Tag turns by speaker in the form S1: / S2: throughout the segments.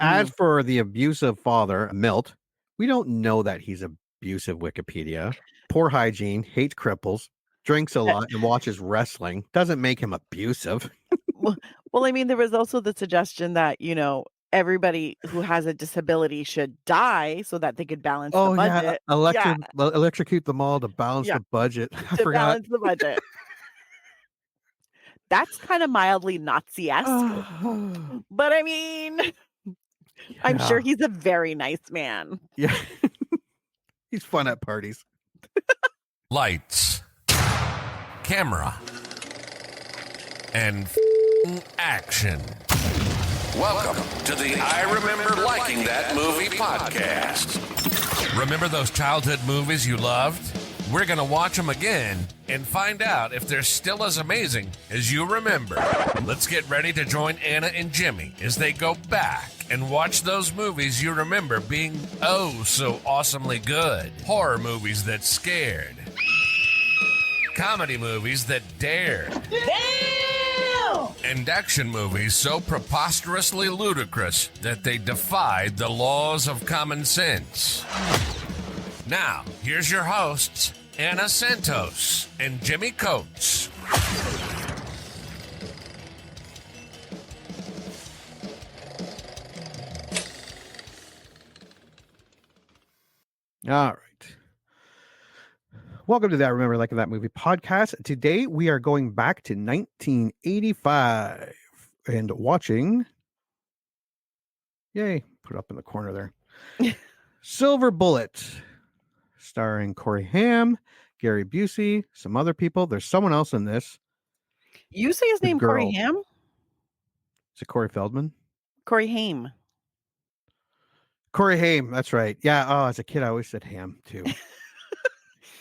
S1: As for the abusive father, Milt, we don't know that he's abusive. Wikipedia. Poor hygiene, hates cripples, drinks a lot, and watches wrestling. Doesn't make him abusive.
S2: Well, I mean, there was also the suggestion that, everybody who has a disability should die so that they could balance the
S1: Oh, yeah.
S2: budget. Yeah,
S1: Electrocute them all to balance
S2: yeah,
S1: the budget. I
S2: to
S1: forgot.
S2: balance the budget. That's kind of mildly Nazi-esque, but I mean, I'm sure
S1: Yeah.
S2: he's a very nice man.
S1: Yeah. He's fun at parties.
S3: Lights, camera, and action.
S4: Welcome to the I Remember Liking That Movie podcast.
S3: Remember those childhood movies you loved? We're going to watch them again and find out if they're still as amazing as you remember. Let's get ready to join Anna and Jimmy as they go back and watch those movies you remember being oh so awesomely good. Horror movies that scared. Comedy movies that dared.
S5: Damn!
S3: And action movies so preposterously ludicrous that they defied the laws of common sense. Now, here's your hosts, Anna Santos and Jimmy Coates.
S1: All right. Welcome to the I Remember Liking That Movie podcast. Today we are going back to 1985 and watching. Yay. Put it up in the corner there. Silver Bullet, starring Corey Haim, Gary Busey, some other people. There's someone else in this.
S2: You say his name Corey Haim?
S1: Is it Corey Feldman?
S2: Corey Haim.
S1: Corey Haim, that's right. Yeah. Oh, as a kid, I always said Ham too.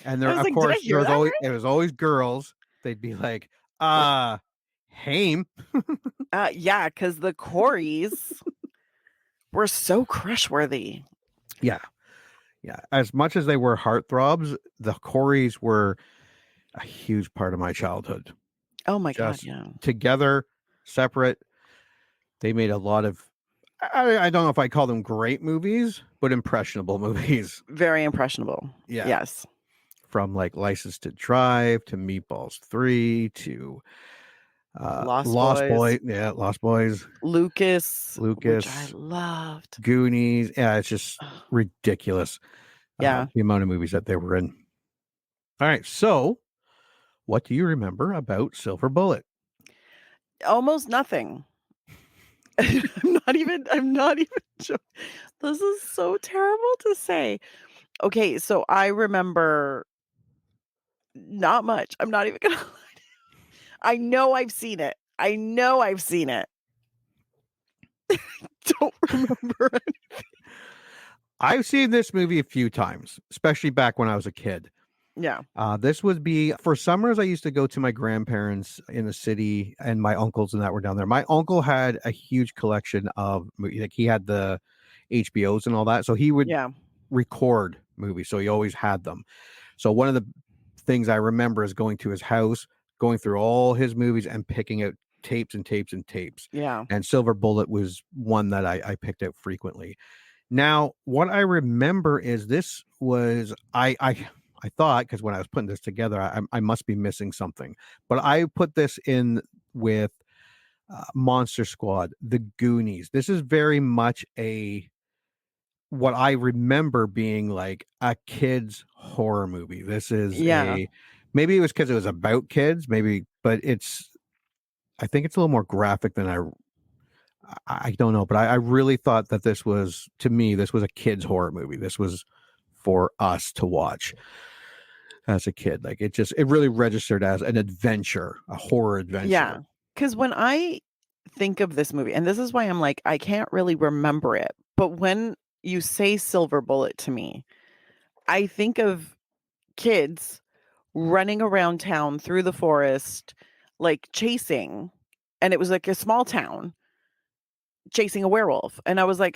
S1: And there, of course, it was always girls. They'd be like, Haim.
S2: Yeah, because the Coreys were so crush-worthy.
S1: Yeah. Yeah. As much as they were heartthrobs, the Coreys were a huge part of my childhood.
S2: Oh my God, yeah.
S1: Together, separate, they made a lot of, I don't know if I call them great movies, but impressionable movies.
S2: Very impressionable.
S1: Yeah.
S2: Yes.
S1: From like License to Drive to Meatballs 3 to
S2: Lost
S1: Boys. Yeah, Lost Boys.
S2: Lucas. Which I
S1: Lucas.
S2: loved.
S1: Goonies. Yeah, it's just ridiculous.
S2: Yeah.
S1: The amount of movies that they were in. All right. So, what do you remember about Silver Bullet?
S2: Almost nothing. I'm not even joking. This is so terrible to say. Okay, so I remember not much. I'm not even gonna lie to you. I know I've seen it. Don't remember anything.
S1: I've seen this movie a few times, especially back when I was a kid.
S2: Yeah.
S1: This would be for summers. I used to go to my grandparents in the city, and my uncles and that were down there. My uncle had a huge collection of movies. Like he had the HBOs and all that, so he would record movies. So he always had them. So one of the things I remember is going to his house, going through all his movies and picking out tapes and tapes and tapes.
S2: Yeah.
S1: And Silver Bullet was one that I picked out frequently. Now, what I remember is this was I thought, because when I was putting this together, I must be missing something. But I put this in with Monster Squad, The Goonies. This is very much what I remember being like a kid's horror movie. This is maybe it was because it was about kids, maybe, but I think it's a little more graphic than I don't know, but I really thought that this was a kid's horror movie. This was for us to watch as a kid. Like it really registered as an adventure, a horror adventure.
S2: Yeah. Because when I think of this movie, and this is why I'm like, I can't really remember it, but when you say Silver Bullet to me, I think of kids running around town through the forest, like chasing, and it was like a small town chasing a werewolf. And I was like,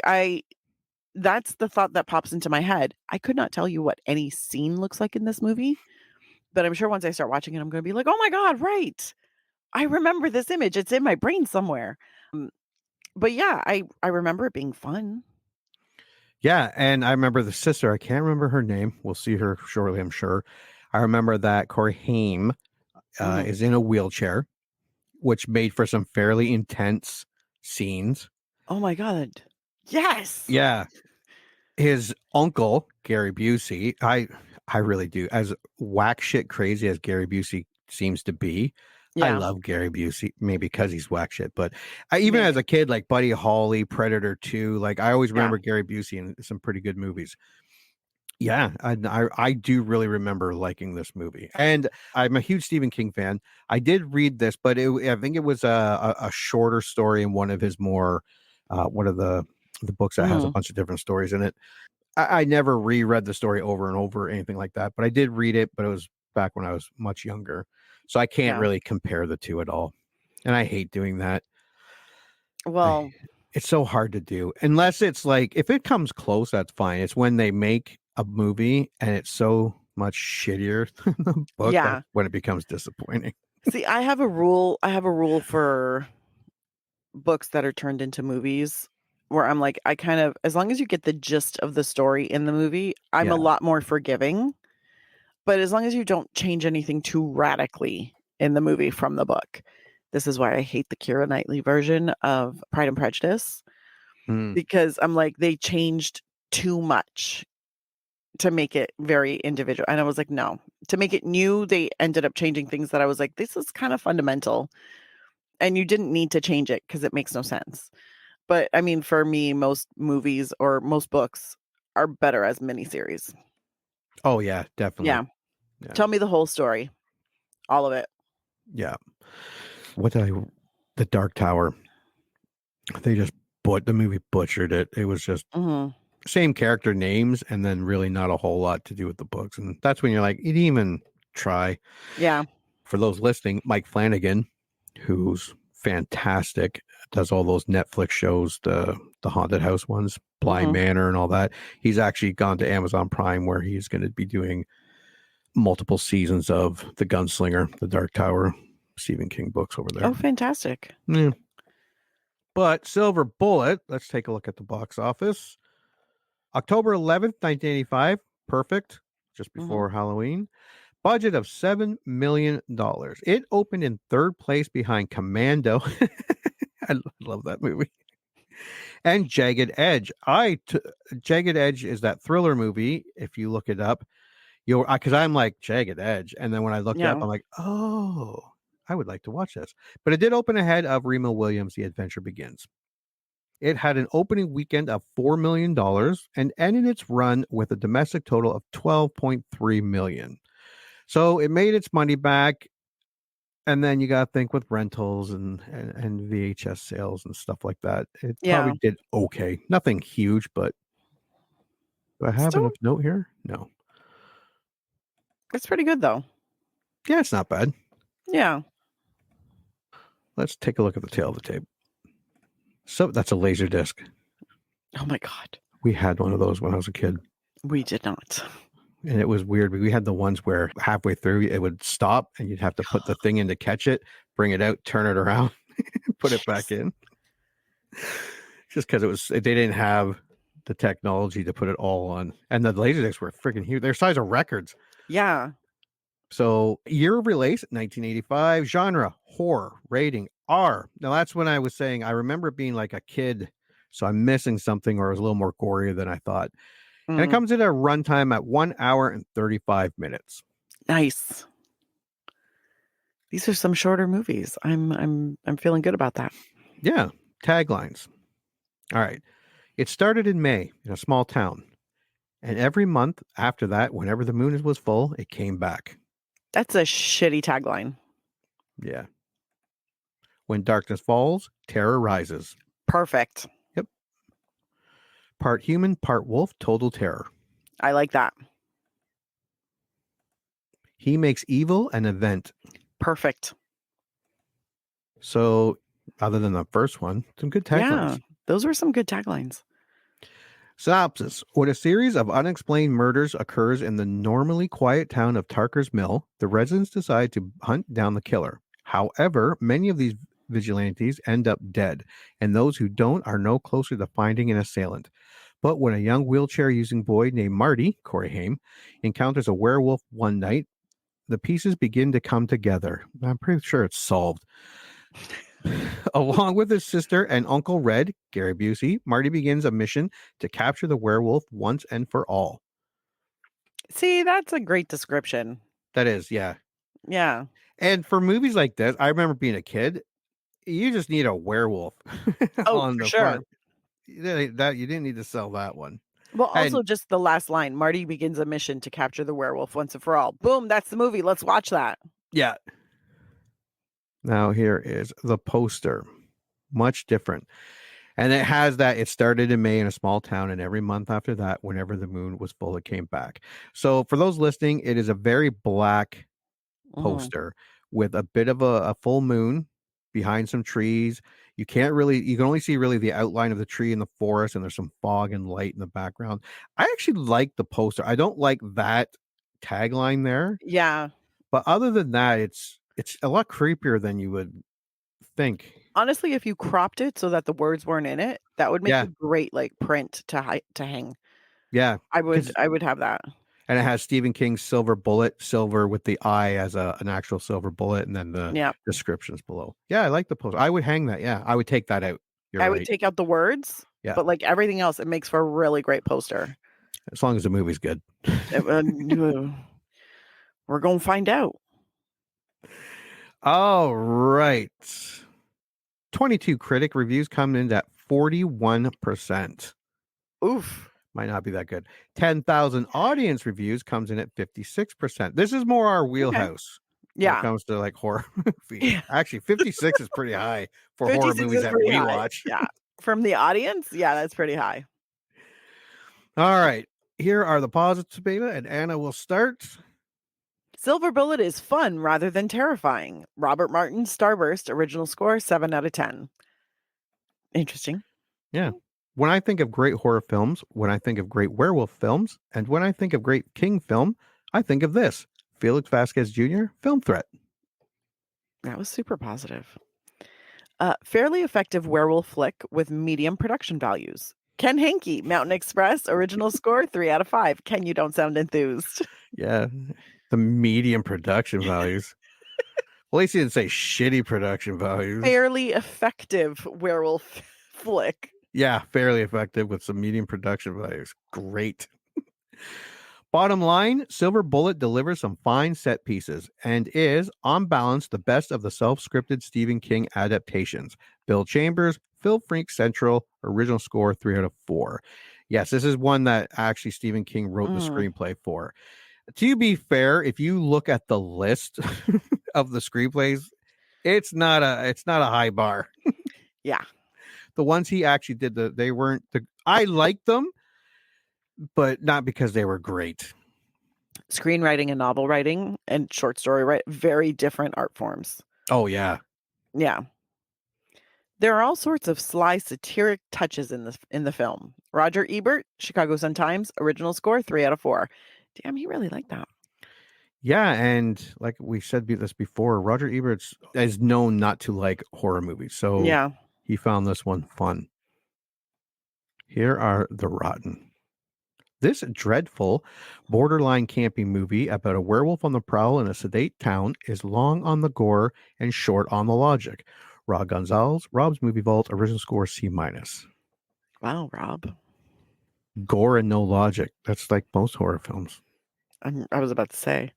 S2: that's the thought that pops into my head. I could not tell you what any scene looks like in this movie, but I'm sure once I start watching it, I'm going to be like, oh my God, right. I remember this image. It's in my brain somewhere. But yeah, I remember it being fun.
S1: Yeah, and I remember the sister. I can't remember her name. We'll see her shortly, I'm sure. I remember that Corey Haim
S2: Mhm.
S1: is in a wheelchair, which made for some fairly intense scenes.
S2: Oh my god. Yes.
S1: Yeah, his uncle Gary Busey. I really do. As whack shit crazy as Gary Busey seems to be, I
S2: Yeah.
S1: love Gary Busey. Maybe because he's whack shit, but even as
S2: Maybe.
S1: a kid, like Buddy Holly, Predator 2, like I always
S2: Yeah.
S1: remember Gary Busey in some pretty good movies. Yeah, I do really remember liking this movie, and I'm a huge Stephen King fan. I did read this, but I think it was a shorter story in one of his more one of the books that has a
S2: Mhm.
S1: bunch of different stories in it. I never reread the story over and over or anything like that, but I did read it, but it was back when I was much younger, so I can't
S2: Yeah.
S1: really compare the two at all, and I hate doing that.
S2: Well,
S1: It's so hard to do unless it's like if it comes close, that's fine. It's when they make a movie and it's so much shittier than the book that's
S2: yeah.
S1: when it becomes disappointing.
S2: See, I have a rule for books that are turned into movies where I'm like, I kind of, as long as you get the gist of the story in the movie, I'm a
S1: Yeah.
S2: lot more forgiving. But as long as you don't change anything too radically in the movie from the book. This is why I hate the Keira Knightley version of Pride and Prejudice,
S1: Mm.
S2: because I'm like, they changed too much to make it very individual. And I was like, no. To make it new, they ended up changing things that I was like, this is kind of fundamental. And you didn't need to change it because it makes no sense. But I mean, for me, most movies or most books are better as miniseries.
S1: Oh yeah, definitely.
S2: Yeah.
S1: Yeah.
S2: Tell me the whole story. All of it.
S1: Yeah. What did the Dark Tower. They just the movie butchered it. It was just
S2: Mhm.
S1: same character names and then really not a whole lot to do with the books. And that's when you're like, you didn't even try.
S2: Yeah.
S1: For those listening, Mike Flanagan, who's fantastic, does all those Netflix shows, the haunted house ones, Bly
S2: Mhm.
S1: Manor and all that. He's actually gone to Amazon Prime where he's going to be doing multiple seasons of The Gunslinger, The Dark Tower, Stephen King books over there.
S2: Oh, fantastic.
S1: Yeah. But Silver Bullet, let's take a look at the box office. October 11th, 1985, perfect, just before Halloween. Budget of $7 million. It opened in third place behind Commando. I love that movie. And Jagged Edge. Jagged Edge is that thriller movie. If you look it up, you'll because I'm like Jagged Edge, and then when I looked it up,
S2: Yeah.
S1: I'm like, oh, I would like to watch this. But it did open ahead of Remo Williams' The Adventure Begins. It had an opening weekend of $4 million and ended its run with a domestic total of $12.3 million. So it made its money back. And then you got to think with rentals and VHS sales and stuff like that. It probably
S2: Yeah.
S1: did okay. Nothing huge, but do I have
S2: Still,
S1: enough note here? No.
S2: it's pretty good though.
S1: Yeah, it's not bad.
S2: Yeah.
S1: Let's take a look at the tail of the tape. So that's a laser disc.
S2: Oh my God.
S1: We had one of those when I was a kid.
S2: We did not.
S1: And it was weird. We had the ones where halfway through it would stop and you'd have to put the thing in to catch it, bring it out, turn it around, put it back in. Just because they didn't have the technology to put it all on. And the laserdiscs were freaking huge. They're size of records.
S2: Yeah.
S1: So year of release, 1985, genre, horror, rating, R. Now that's when I was saying, I remember being like a kid. So I'm missing something or it was a little more gory than I thought. And it comes at a runtime at 1 hour and 35 minutes.
S2: Nice. These are some shorter movies. I'm feeling good about that.
S1: Yeah. Taglines. All right. It started in May in a small town. And every month after that, whenever the moon was full, it came back.
S2: That's a shitty tagline.
S1: Yeah. When darkness falls, terror rises.
S2: Perfect.
S1: Yep. Part human, part wolf, total terror.
S2: I like that.
S1: He makes evil an event.
S2: Perfect.
S1: So, other than the first one, some good taglines.
S2: Yeah. Those were some good taglines.
S1: Synopsis. When a series of unexplained murders occurs in the normally quiet town of Tarker's Mill, the residents decide to hunt down the killer. However, many of these vigilantes end up dead, and those who don't are no closer to finding an assailant. But when a young wheelchair-using boy named Marty, Corey Haim, encounters a werewolf one night, the pieces begin to come together. I'm pretty sure it's solved. Along with his sister and Uncle Red, Gary Busey, Marty begins a mission to capture the werewolf once and for all.
S2: See, that's a great description.
S1: That is, yeah.
S2: Yeah.
S1: And for movies like this, I remember being a kid, you just need a werewolf on
S2: For
S1: the
S2: sure.
S1: front. That you didn't need to sell that one.
S2: Well, also
S1: And
S2: just the last line, Marty begins a mission to capture the werewolf once and for all. Boom, that's the movie. Let's watch that.
S1: yeah. Now here is the poster. Much different. And it has that it started in May in a small town, and every month after that, whenever the moon was full, it came back. So for those listening, it is a very black poster with a bit of a full moon behind some trees. You can only see really the outline of the tree in the forest, and there's some fog and light in the background. I actually like the poster. I don't like that tagline there,
S2: Yeah.
S1: but other than that, it's a lot creepier than you would think.
S2: Honestly, if you cropped it so that the words weren't in it, that would make
S1: Yeah.
S2: a great like print to hang.
S1: Yeah,
S2: I
S1: 'cause-
S2: would have that.
S1: and it has Stephen King's silver bullet, silver with the eye as an actual silver bullet, and then the
S2: Yeah.
S1: descriptions below. Yeah, I like the poster. I would hang that. Yeah, I would take that out. You're
S2: I
S1: right.
S2: would take out the words,
S1: Yeah.
S2: but like everything else, it makes for a really great poster.
S1: As long as the movie's good.
S2: We're gonna find out.
S1: All right. 22 critic reviews come in at 41%.
S2: Oof.
S1: Might not be that good. 10,000 audience reviews comes in at 56%. This is more our wheelhouse when it
S2: Yeah.
S1: comes to like horror movies.
S2: Yeah.
S1: Actually, 56 is pretty high for horror
S2: 56
S1: movies
S2: is
S1: that
S2: pretty
S1: we
S2: high.
S1: watch.
S2: Yeah. From the audience, yeah, that's pretty high.
S1: All right. Here are the positives, Beta, and Anna will start.
S2: Silver Bullet is fun rather than terrifying. Robert Martin's Starburst original score 7 out of 10. Interesting.
S1: Yeah. When I think of great horror films, when I think of great werewolf films, and when I think of great King film, I think of this. Felix Vasquez Jr. Film Threat.
S2: That was super positive. Fairly effective werewolf flick with medium production values. Ken Hankey, Mountain Express, original score 3 out of 5. Ken, you don't sound enthused.
S1: Yeah. The medium production values. Well, at least you didn't say shitty production values.
S2: Fairly effective werewolf flick.
S1: Yeah, fairly effective with some medium production values. Great. Bottom line, Silver Bullet delivers some fine set pieces and is, on balance, the best of the self-scripted Stephen King adaptations. Bill Chambers, Phil Freak Central, original score 3 out of 4. Yes, this is one that actually Stephen King wrote the screenplay for. To be fair, if you look at the list of the screenplays, it's not a high bar.
S2: Yeah.
S1: The ones he actually did, I liked them, but not because they were great.
S2: Screenwriting and novel writing and short story writing, very different art forms.
S1: Oh, yeah.
S2: Yeah. There are all sorts of sly satiric touches in the film. Roger Ebert, Chicago Sun-Times, original score 3 out of 4. Damn, he really liked that.
S1: Yeah, and like we said this before, Roger Ebert is known not to like horror movies, so
S2: Yeah.
S1: he found this one fun. Here are the rotten. This dreadful, borderline camping movie about a werewolf on the prowl in a sedate town is long on the gore and short on the logic. Rob Gonzalez, Rob's Movie Vault, original score C-.
S2: Wow, Rob.
S1: Gore and no logic. That's like most horror films.
S2: I was about to say.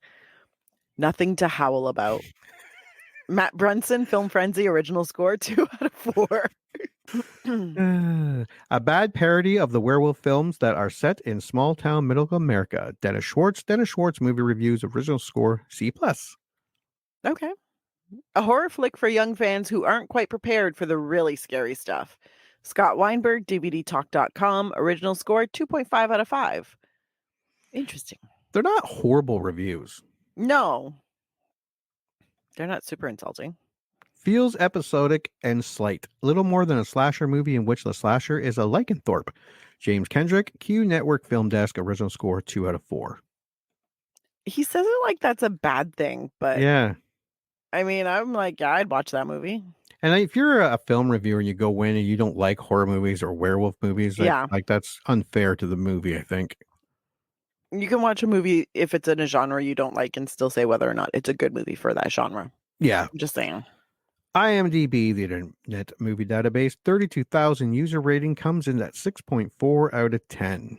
S2: Nothing to howl about. Matt Brunson, Film Frenzy, original score 2 out of 4.
S1: A bad parody of the werewolf films that are set in small town middle America. Dennis Schwartz movie reviews, original score C+.
S2: Okay. A horror flick for young fans who aren't quite prepared for the really scary stuff. Scott Weinberg, DVDtalk.com, original score 2.5 out of 5. Interesting.
S1: They're not horrible reviews.
S2: No. They're not super insulting.
S1: Feels episodic and slight. Little more than a slasher movie in which the slasher is a lycanthrope. James Kendrick, Q Network Film Desk, original score 2 out of 4.
S2: He says it like that's a bad thing, but
S1: Yeah.
S2: I mean, I'm like, yeah, I'd watch that movie.
S1: And if you're a film reviewer and you go in and you don't like horror movies or werewolf movies,
S2: Yeah.
S1: like that's unfair to the movie, I think.
S2: You can watch a movie if it's in a genre you don't like and still say whether or not it's a good movie for that genre.
S1: Yeah.
S2: I'm just saying.
S1: IMDb, the Internet Movie Database, 32,000 user rating comes in at 6.4 out of 10.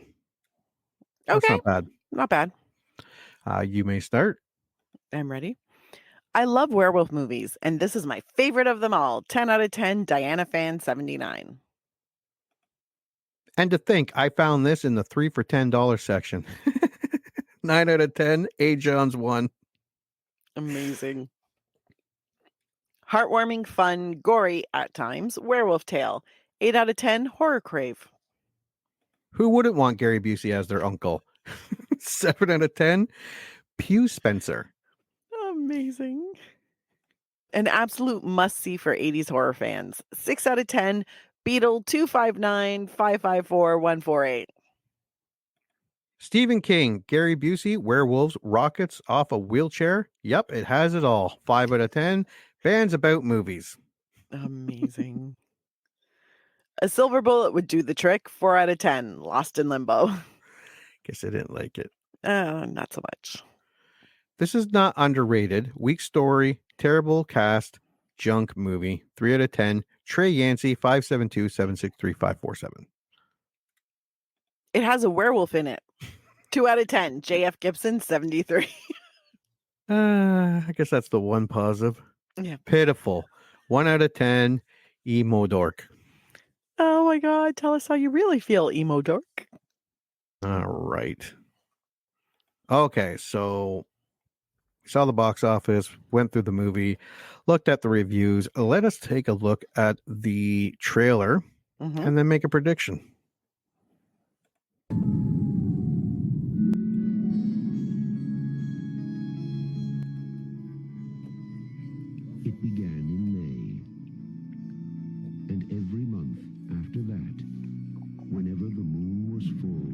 S1: That's
S2: Okay.
S1: not bad.
S2: Not bad.
S1: You may start.
S2: I'm ready. I love werewolf movies, and this is my favorite of them all. 10 out of 10, Diana fan 79.
S1: And to think, I found this in the 3 for $10 section. 9 out of 10, A. John's 1.
S2: Amazing. Heartwarming, fun, gory at times, werewolf tale. 8 out of 10, horror crave.
S1: Who wouldn't want Gary Busey as their uncle? 7 out of 10, Pew Spencer.
S2: Amazing. An absolute must-see for 80s horror fans. 6 out of 10, Beetle 259 554 148.
S1: Stephen King, Gary Busey, werewolves, rockets, off a wheelchair. Yep, it has it all. 5 out of 10, fans about movies.
S2: Amazing. A silver bullet would do the trick. 4 out of 10, Lost in Limbo.
S1: Guess I didn't like it.
S2: Not so much.
S1: This is not underrated. Weak story, terrible cast, junk movie. 3 out of 10, Trey Yancey, 572 763 547.
S2: It has a werewolf in it. 2 out of 10, JF Gibson 73.
S1: I guess that's the one positive.
S2: Yeah.
S1: Pitiful. 1 out of 10, emo dork.
S2: Oh my God. Tell us how you really feel, emo dork.
S1: All right. Okay, so we saw the box office, went through the movie, looked at the reviews. Let us take a look at the trailer and then make a prediction.
S6: It began in May, and every month after that, whenever the moon was full,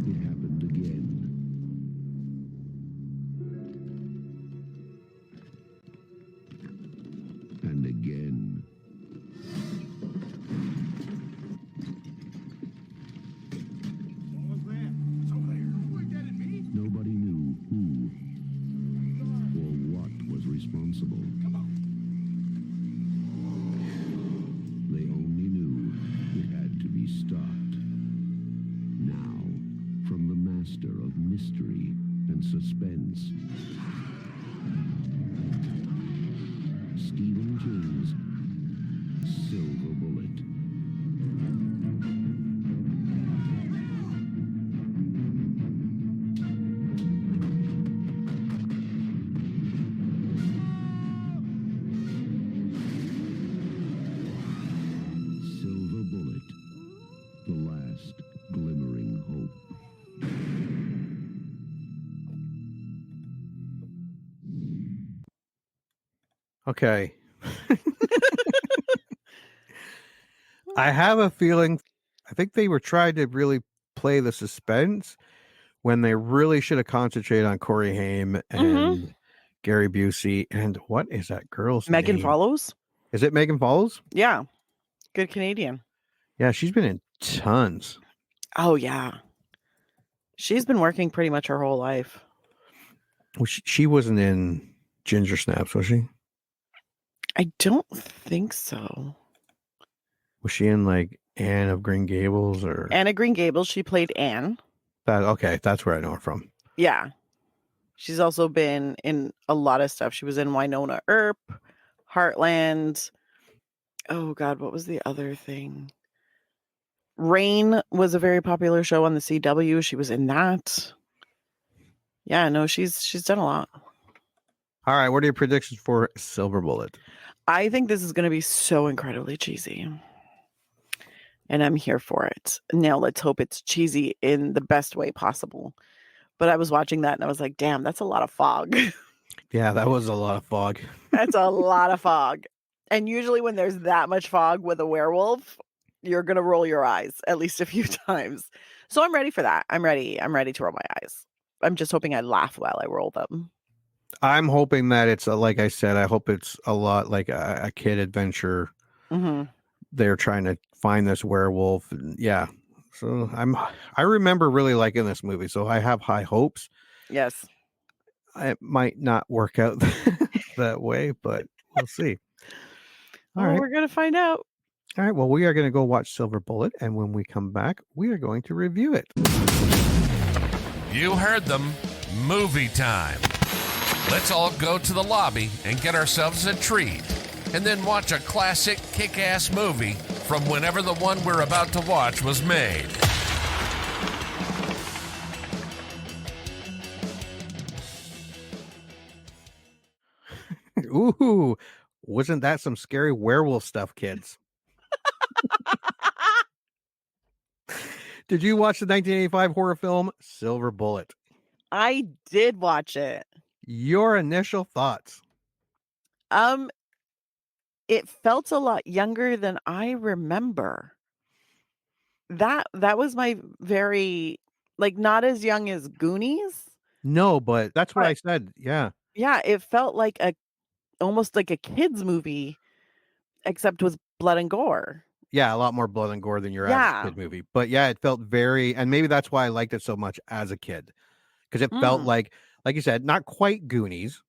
S6: it happened again. And again. Nobody knew who or what was responsible. They only knew it had to be stopped. Now, from the master of mystery and suspense, Stephen King's Silver Bullet. Silver Bullet, the last glimmering hope.
S1: Okay. I have a feeling, I think they were trying to really play the suspense when they really should have concentrated on Corey Haim and Gary Busey. And what is that girl's
S2: Megan
S1: name?
S2: Follows?
S1: Is it Megan Follows?
S2: Yeah. Good Canadian.
S1: Yeah, she's been in tons.
S2: Oh, yeah. She's been working pretty much her whole life.
S1: Well, she wasn't in Ginger Snaps, was she?
S2: I don't think so.
S1: Was she in like Anne of Green Gables or
S2: Anna Green Gables, she played Anne.
S1: that? Okay, that's where I know her from.
S2: Yeah. She's also been in a lot of stuff. She was in Winona Earp, Heartland. Oh, God, what was the other thing? Rain was a very popular show on the CW. She was in that. Yeah, no, she's done a lot.
S1: All right, what are your predictions for Silver Bullet?
S2: I think this is going to be so incredibly cheesy. And I'm here for it. Now let's hope it's cheesy in the best way possible. But I was watching that and I was like, damn, that's a lot of fog.
S1: Yeah, that was a lot of fog.
S2: That's a lot of fog. And usually when there's that much fog with a werewolf, you're going to roll your eyes at least a few times. So I'm ready for that. I'm ready to roll my eyes. I'm just hoping I laugh while I roll them.
S1: I'm hoping that it's like I said, I hope it's a lot like a kid adventure.
S2: Mm-hmm.
S1: They're trying to find this werewolf. And yeah. So I remember really liking this movie. So I have high hopes.
S2: Yes.
S1: It might not work out that way, but we'll see. All
S2: Well,
S1: right.
S2: we're gonna find out.
S1: All right. Well, we are going to go watch Silver Bullet. And when we come back, we are going to review it.
S3: You heard them. Movie time. Let's all go to the lobby and get ourselves a treat, and then watch a classic kick-ass movie from whenever the one we're about to watch was made.
S1: Ooh, wasn't that some scary werewolf stuff, kids? Did you watch the 1985 horror film Silver Bullet?
S2: I did watch it.
S1: Your initial thoughts?
S2: It felt a lot younger than I remember. That was my very not as young as Goonies.
S1: No, but that's what
S2: But
S1: I said. Yeah.
S2: yeah, it felt like almost like a kids movie, except with blood and gore.
S1: Yeah, a lot more blood and gore than your average
S2: Yeah.
S1: kid movie. But yeah, it felt very, and maybe that's why I liked it so much as a kid. Because it felt like you said, not quite Goonies,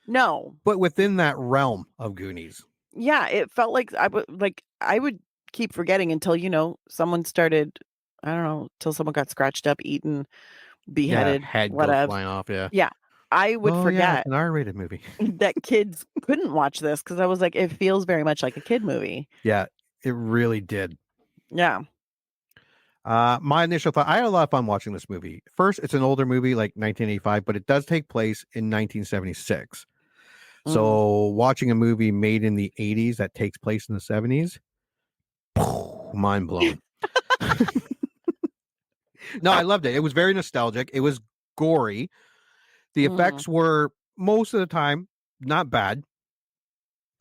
S2: No.
S1: but within that realm of Goonies.
S2: Yeah, it felt like I would keep forgetting until someone started, I don't know, till someone got scratched up, eaten, beheaded,
S1: Head goes
S2: whatever.
S1: flying off. Yeah.
S2: Yeah. I would
S1: Yeah,
S2: forget
S1: it's an R-rated movie.
S2: that kids couldn't watch this because I was like, it feels very much like a kid movie.
S1: Yeah, it really did.
S2: Yeah.
S1: My initial thought, I had a lot of fun watching this movie. First, it's an older movie, like 1985, but it does take place in 1976. So watching a movie made in the 80s that takes place in the 70s, mind blown. No, I loved it. It was very nostalgic. It was gory. The effects were most of the time not bad.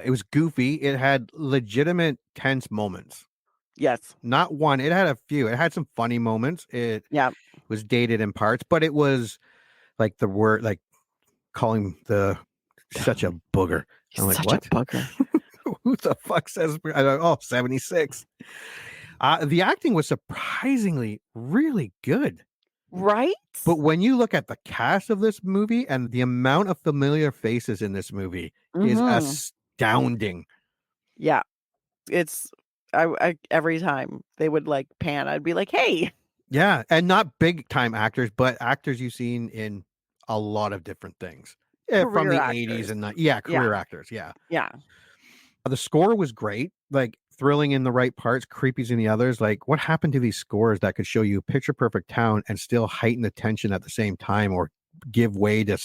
S1: It was goofy. It had legitimate tense moments.
S2: Yes.
S1: Not one. It had a few. It had some funny moments. It was dated in parts, but it was like the word, like calling such a booger. I'm like,
S2: Such
S1: what?
S2: a bugger.
S1: Who the fuck says? I don't, oh, 76. The acting was surprisingly really good.
S2: Right?
S1: But when you look at the cast of this movie and the amount of familiar faces in this movie is astounding.
S2: Yeah. It's I every time they would pan, I'd be like, hey.
S1: Yeah. And not big time actors, but actors you've seen in a lot of different things. Yeah, from the
S2: Career
S1: 80s
S2: actors.
S1: and career actors. Yeah.
S2: Yeah.
S1: The score was great, like thrilling in the right parts, creepies in the others. Like, what happened to these scores that could show you a picture perfect town and still heighten the tension at the same time, or give way to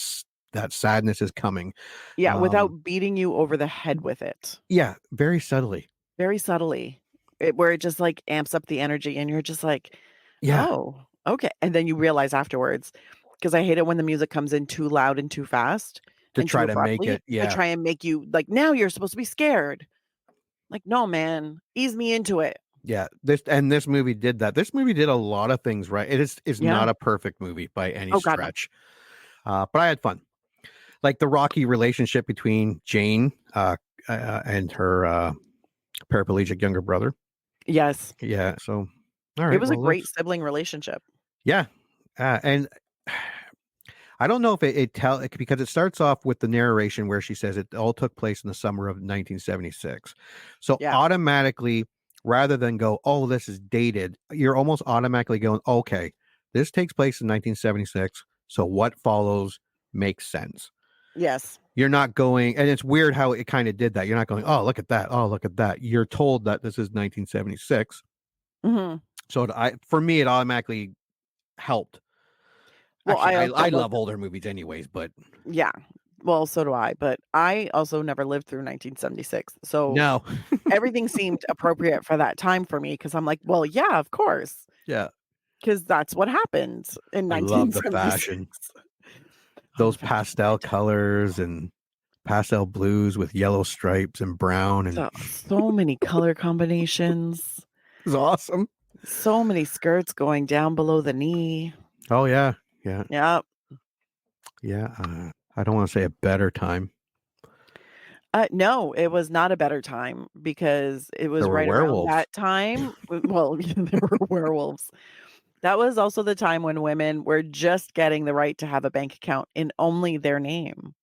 S1: that sadness is coming?
S2: Yeah, without beating you over the head with it.
S1: Yeah, very subtly.
S2: Very subtly. Where it just amps up the energy and you're just like,
S1: Yeah.
S2: oh, okay. And then you realize afterwards, because I hate it when the music comes in too loud and too fast.
S1: To
S2: and
S1: try
S2: too
S1: to make
S2: abruptly,
S1: it, yeah.
S2: To try and make you now you're supposed to be scared. Like, no, man, ease me into it.
S1: Yeah, this movie did that. This movie did a lot of things right. It is not a perfect movie by any stretch. God, no. But I had fun. Like the rocky relationship between Jane and her paraplegic younger brother.
S2: Yes.
S1: Yeah. So, all right.
S2: It was a great sibling relationship.
S1: Yeah. And I don't know if because it starts off with the narration where she says it all took place in the summer of 1976. So automatically, rather than go, oh, this is dated, you're almost automatically going, okay, this takes place in 1976. So what follows makes sense.
S2: Yes.
S1: You're not going, and it's weird how it kind of did that. You're not going, oh, look at that. Oh, look at that. You're told that this is 1976. So for me, it automatically helped.
S2: Well,
S1: actually, I love older movies anyways, but
S2: yeah. Well, so do I, but I also never lived through 1976. So
S1: no.
S2: Everything seemed appropriate for that time for me because I'm like, well, yeah, of course.
S1: Yeah.
S2: Because that's what happened in 1976.
S1: I love the fashion. Those pastel colors and pastel blues with yellow stripes and brown and
S2: so many color combinations.
S1: It was awesome.
S2: So many skirts going down below the knee.
S1: Oh yeah. Yeah.
S2: Yep.
S1: Yeah. I don't want to say a better time.
S2: No, it was not a better time because it was
S1: There were
S2: right around
S1: werewolves.
S2: that time. Well, there were werewolves. That was also the time when women were just getting the right to have a bank account in only their name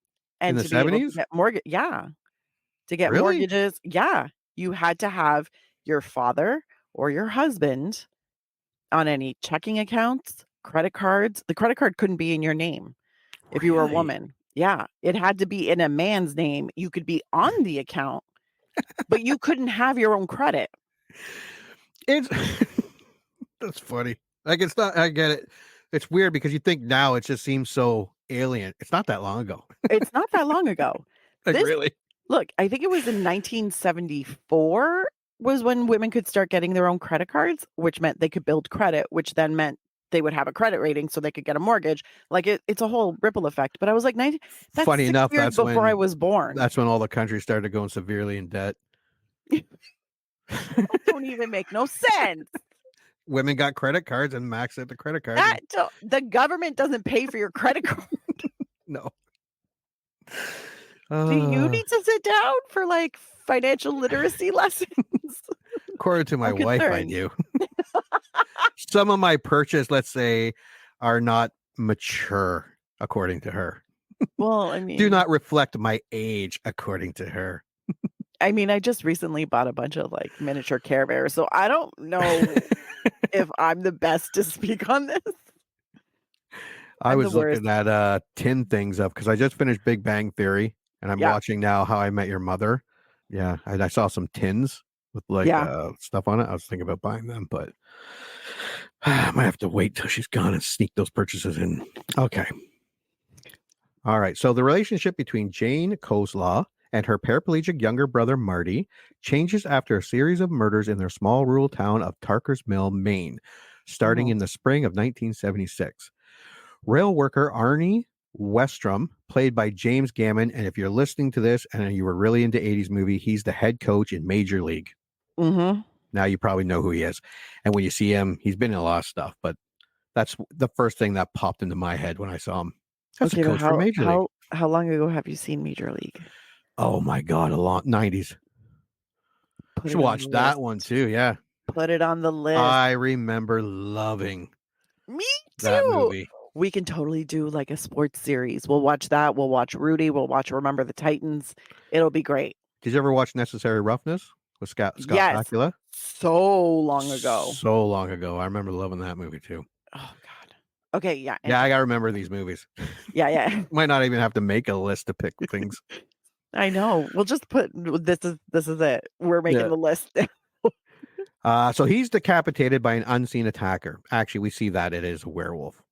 S1: In
S2: and
S1: the
S2: to be able to
S1: 70s?
S2: get mortgage. Yeah. To get
S1: Really?
S2: mortgages. Yeah. You had to have your father or your husband on any checking accounts, credit cards. The credit card couldn't be in your name if you were a
S1: Really?
S2: woman. Yeah. It had to be in a man's name. You could be on the account, but you couldn't have your own credit.
S1: It's that's funny. Like it's not. I get it. It's weird because you think now it just seems so alien. It's not that long ago.
S2: It's not that long ago.
S1: Like
S2: This
S1: really.
S2: Look, I think it was in 1974 was when women could start getting their own credit cards, which meant they could build credit, which then meant they would have a credit rating so they could get a mortgage. Like it's a whole ripple effect. But I was like, that's
S1: Funny
S2: 6
S1: enough,
S2: years
S1: that's
S2: before I
S1: when
S2: was born.
S1: that's when all the countries started going severely in debt.
S2: That don't even make no sense.
S1: Women got credit cards and maxed out the credit card.
S2: The government doesn't pay for your credit card.
S1: No.
S2: Do you need to sit down for like financial literacy lessons?
S1: According to my
S2: I'm
S1: wife, I
S2: concerned.
S1: do. Some of my purchases, let's say, are not mature, according to her.
S2: Well, I
S1: Do
S2: mean,
S1: not reflect my age, according to her.
S2: I just recently bought a bunch of like miniature Care Bears, so I don't know if I'm the best to speak on this.
S1: I
S2: I'm the
S1: was
S2: worst.
S1: looking at tin things up because I just finished Big Bang Theory and I'm
S2: Yeah.
S1: watching now How I Met Your Mother. Yeah, I saw some tins with like
S2: Yeah.
S1: stuff on it. I was thinking about buying them, but I might have to wait till she's gone and sneak those purchases in. Okay. All right. So the relationship between Jane Coslaw and her paraplegic younger brother Marty changes after a series of murders in their small rural town of Tarker's Mill, Maine, starting in the spring of 1976. Rail worker Arnie Westrom, played by James Gammon, and if you're listening to this and you were really into 80s movie, he's the head coach in Major League.
S2: Mm-hmm.
S1: Now you probably know who he is. And when you see him, he's been in a lot of stuff, but that's the first thing that popped into my head when I saw him. That's
S2: Okay,
S1: a coach
S2: but
S1: for Major League.
S2: how long ago have you seen Major League?
S1: Oh my God, a lot 90s.
S2: Put
S1: Should
S2: it on
S1: watch
S2: the
S1: that
S2: list.
S1: one too. Yeah.
S2: Put it on the list.
S1: I remember loving
S2: Me
S1: that
S2: too.
S1: movie.
S2: We can totally do like a sports series. We'll watch that. We'll watch Rudy. We'll watch Remember the Titans. It'll be great.
S1: Did you ever watch Necessary Roughness with Scott
S2: Yes.
S1: Bakula?
S2: So long ago.
S1: So long ago. I remember loving that movie too.
S2: Oh God. Okay, yeah.
S1: Yeah, I gotta remember these movies.
S2: Yeah.
S1: Might not even have to make a list to pick things.
S2: I know. We'll just put this is it. We're making the list.
S1: So he's decapitated by an unseen attacker. Actually, we see that it is a werewolf.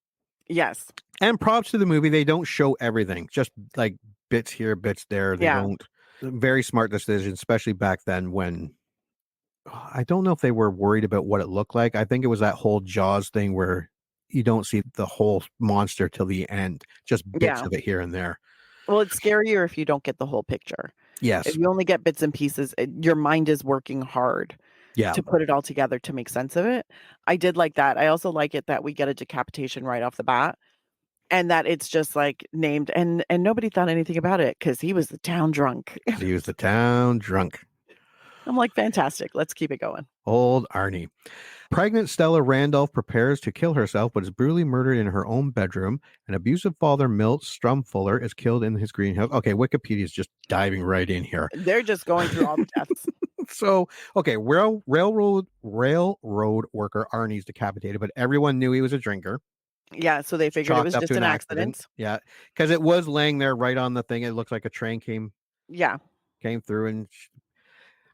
S2: Yes.
S1: And props to the movie, they don't show everything, just like bits here, bits there. They don't. Very smart decision, especially back then when I don't know if they were worried about what it looked like. I think it was that whole Jaws thing where you don't see the whole monster till the end, just bits of it here and there.
S2: Well, it's scarier if you don't get the whole picture.
S1: Yes.
S2: If you only get bits and pieces, your mind is working hard to put it all together to make sense of it. I did like that. I also like it that we get a decapitation right off the bat and that it's just like named and nobody thought anything about it because he was the town drunk.
S1: He was the town drunk.
S2: I'm like, fantastic. Let's keep it going.
S1: Old Arnie. Pregnant Stella Randolph prepares to kill herself, but is brutally murdered in her own bedroom. An abusive father, Milt Strumfuller, is killed in his greenhouse. Okay, Wikipedia is just diving right in here.
S2: They're just going through all the deaths.
S1: So, okay, railroad worker Arnie's decapitated, but everyone knew he was a drinker.
S2: Yeah, so they figured it was just an accident.
S1: Yeah, because it was laying there right on the thing. It looks like a train came through, and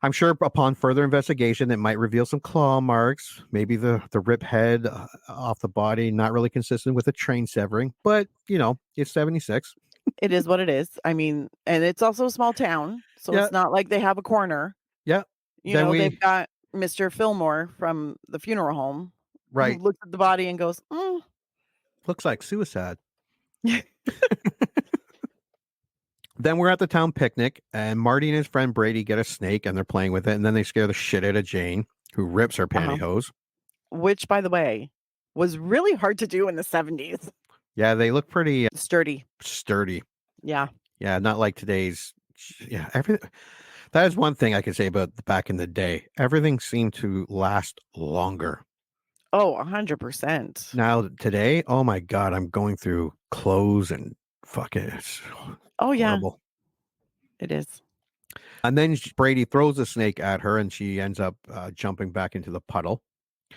S1: I'm sure upon further investigation, it might reveal some claw marks, maybe the rip head off the body, not really consistent with a train severing. But, it's 76.
S2: It is what it is. I mean, and it's also a small town, so it's not like they have a corner.
S1: Yeah.
S2: They've got Mr. Fillmore from the funeral home.
S1: Right.
S2: Who looks at the body and goes,
S1: looks like suicide. Then we're at the town picnic, and Marty and his friend Brady get a snake, and they're playing with it, and then they scare the shit out of Jane, who rips her pantyhose.
S2: Which, by the way, was really hard to do in the 70s.
S1: Yeah, they look pretty
S2: sturdy. Yeah.
S1: Yeah, not like today's. Yeah, everything. That is one thing I can say about back in the day. Everything seemed to last longer.
S2: Oh, 100%.
S1: Now today, oh my God, I'm going through clothes and fucking it's
S2: Oh, yeah,
S1: horrible.
S2: it is.
S1: And then Brady throws a snake at her and she ends up jumping back into the puddle.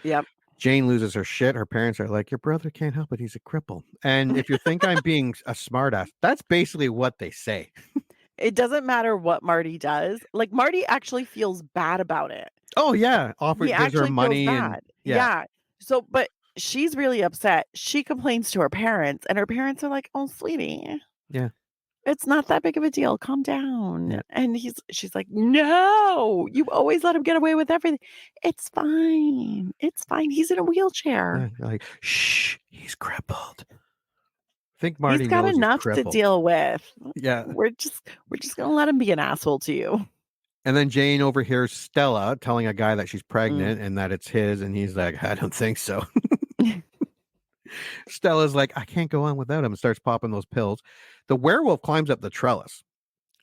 S2: Yep.
S1: Jane loses her shit. Her parents are like, your brother can't help it. He's a cripple. And if you think I'm being a smartass, that's basically what they say.
S2: It doesn't matter what Marty does. Like, Marty actually feels bad about it.
S1: Oh, yeah.
S2: He
S1: Gives her
S2: actually feels
S1: money. And
S2: bad.
S1: yeah.
S2: Yeah. So, but she's really upset. She complains to her parents, and her parents are like, "Oh, sweetie,
S1: Yeah.
S2: it's not that big of a deal. Calm down."
S1: Yeah.
S2: And she's like, "No, you always let him get away with everything. It's fine. It's fine. He's in a wheelchair.
S1: Yeah, like, shh, he's crippled. I think Marty
S2: He's got
S1: knows
S2: enough
S1: he's
S2: to
S1: crippled.
S2: deal with.
S1: Yeah.
S2: We're just gonna let him be an asshole to you."
S1: And then Jane overhears Stella telling a guy that she's pregnant and that it's his. And he's like, I don't think so. Stella's like, I can't go on without him, and starts popping those pills. The werewolf climbs up the trellis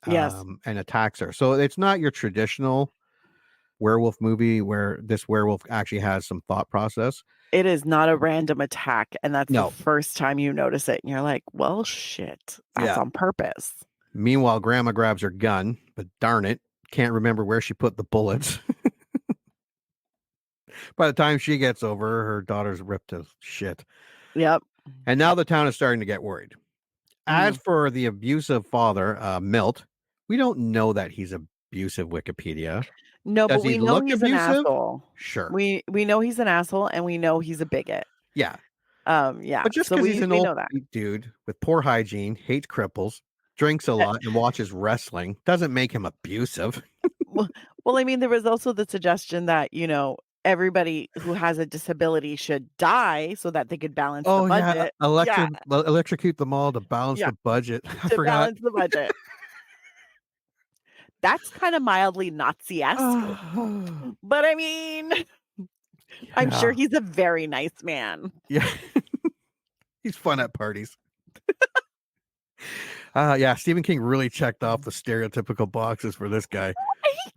S2: Yes.
S1: and attacks her. So it's not your traditional werewolf movie where this werewolf actually has some thought process.
S2: It is not a random attack, and that's
S1: No.
S2: the first time you notice it, and you're like, well, shit, that's
S1: Yeah.
S2: on purpose.
S1: Meanwhile, Grandma grabs her gun, but darn it, can't remember where she put the bullets. By the time she gets over, her daughter's ripped to shit.
S2: Yep.
S1: And now the town is starting to get worried. As for the abusive father, Milt, we don't know that he's abusive, Wikipedia.
S2: No,
S1: Does
S2: but
S1: he
S2: we know
S1: look
S2: he's an
S1: abusive?
S2: asshole.
S1: Sure.
S2: We know he's an asshole, and we know he's a bigot.
S1: Yeah.
S2: Yeah.
S1: But just
S2: so
S1: because
S2: we
S1: he's an
S2: we
S1: old
S2: know that.
S1: dude with poor hygiene, hates cripples, drinks a lot, and watches wrestling doesn't make him abusive.
S2: Well, I mean, there was also the suggestion that, everybody who has a disability should die so that they could balance the budget.
S1: Yeah. Electrocute them all to balance
S2: Yeah.
S1: the budget. I
S2: To
S1: forgot.
S2: balance the budget. That's kind of mildly Nazi-esque. But I mean, I'm sure he's a very nice man.
S1: Yeah. He's fun at parties. Yeah, Stephen King really checked off the stereotypical boxes for this guy.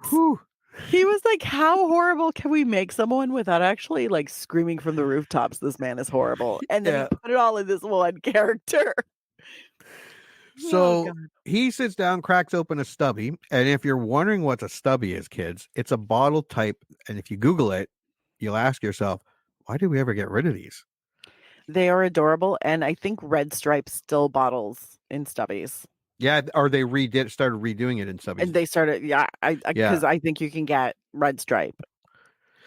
S1: Whew.
S2: He was like, how horrible can we make someone without actually like screaming from the rooftops, this man is horrible? And then he put it all in this one character.
S1: So he sits down, cracks open a stubby. And if you're wondering what a stubby is, kids, it's a bottle type. And if you Google it, you'll ask yourself, why did we ever get rid of these?
S2: They are adorable. And I think Red Stripe still bottles in stubbies.
S1: Yeah, or they started redoing it in stubbies.
S2: And they started, because I think you can get Red Stripe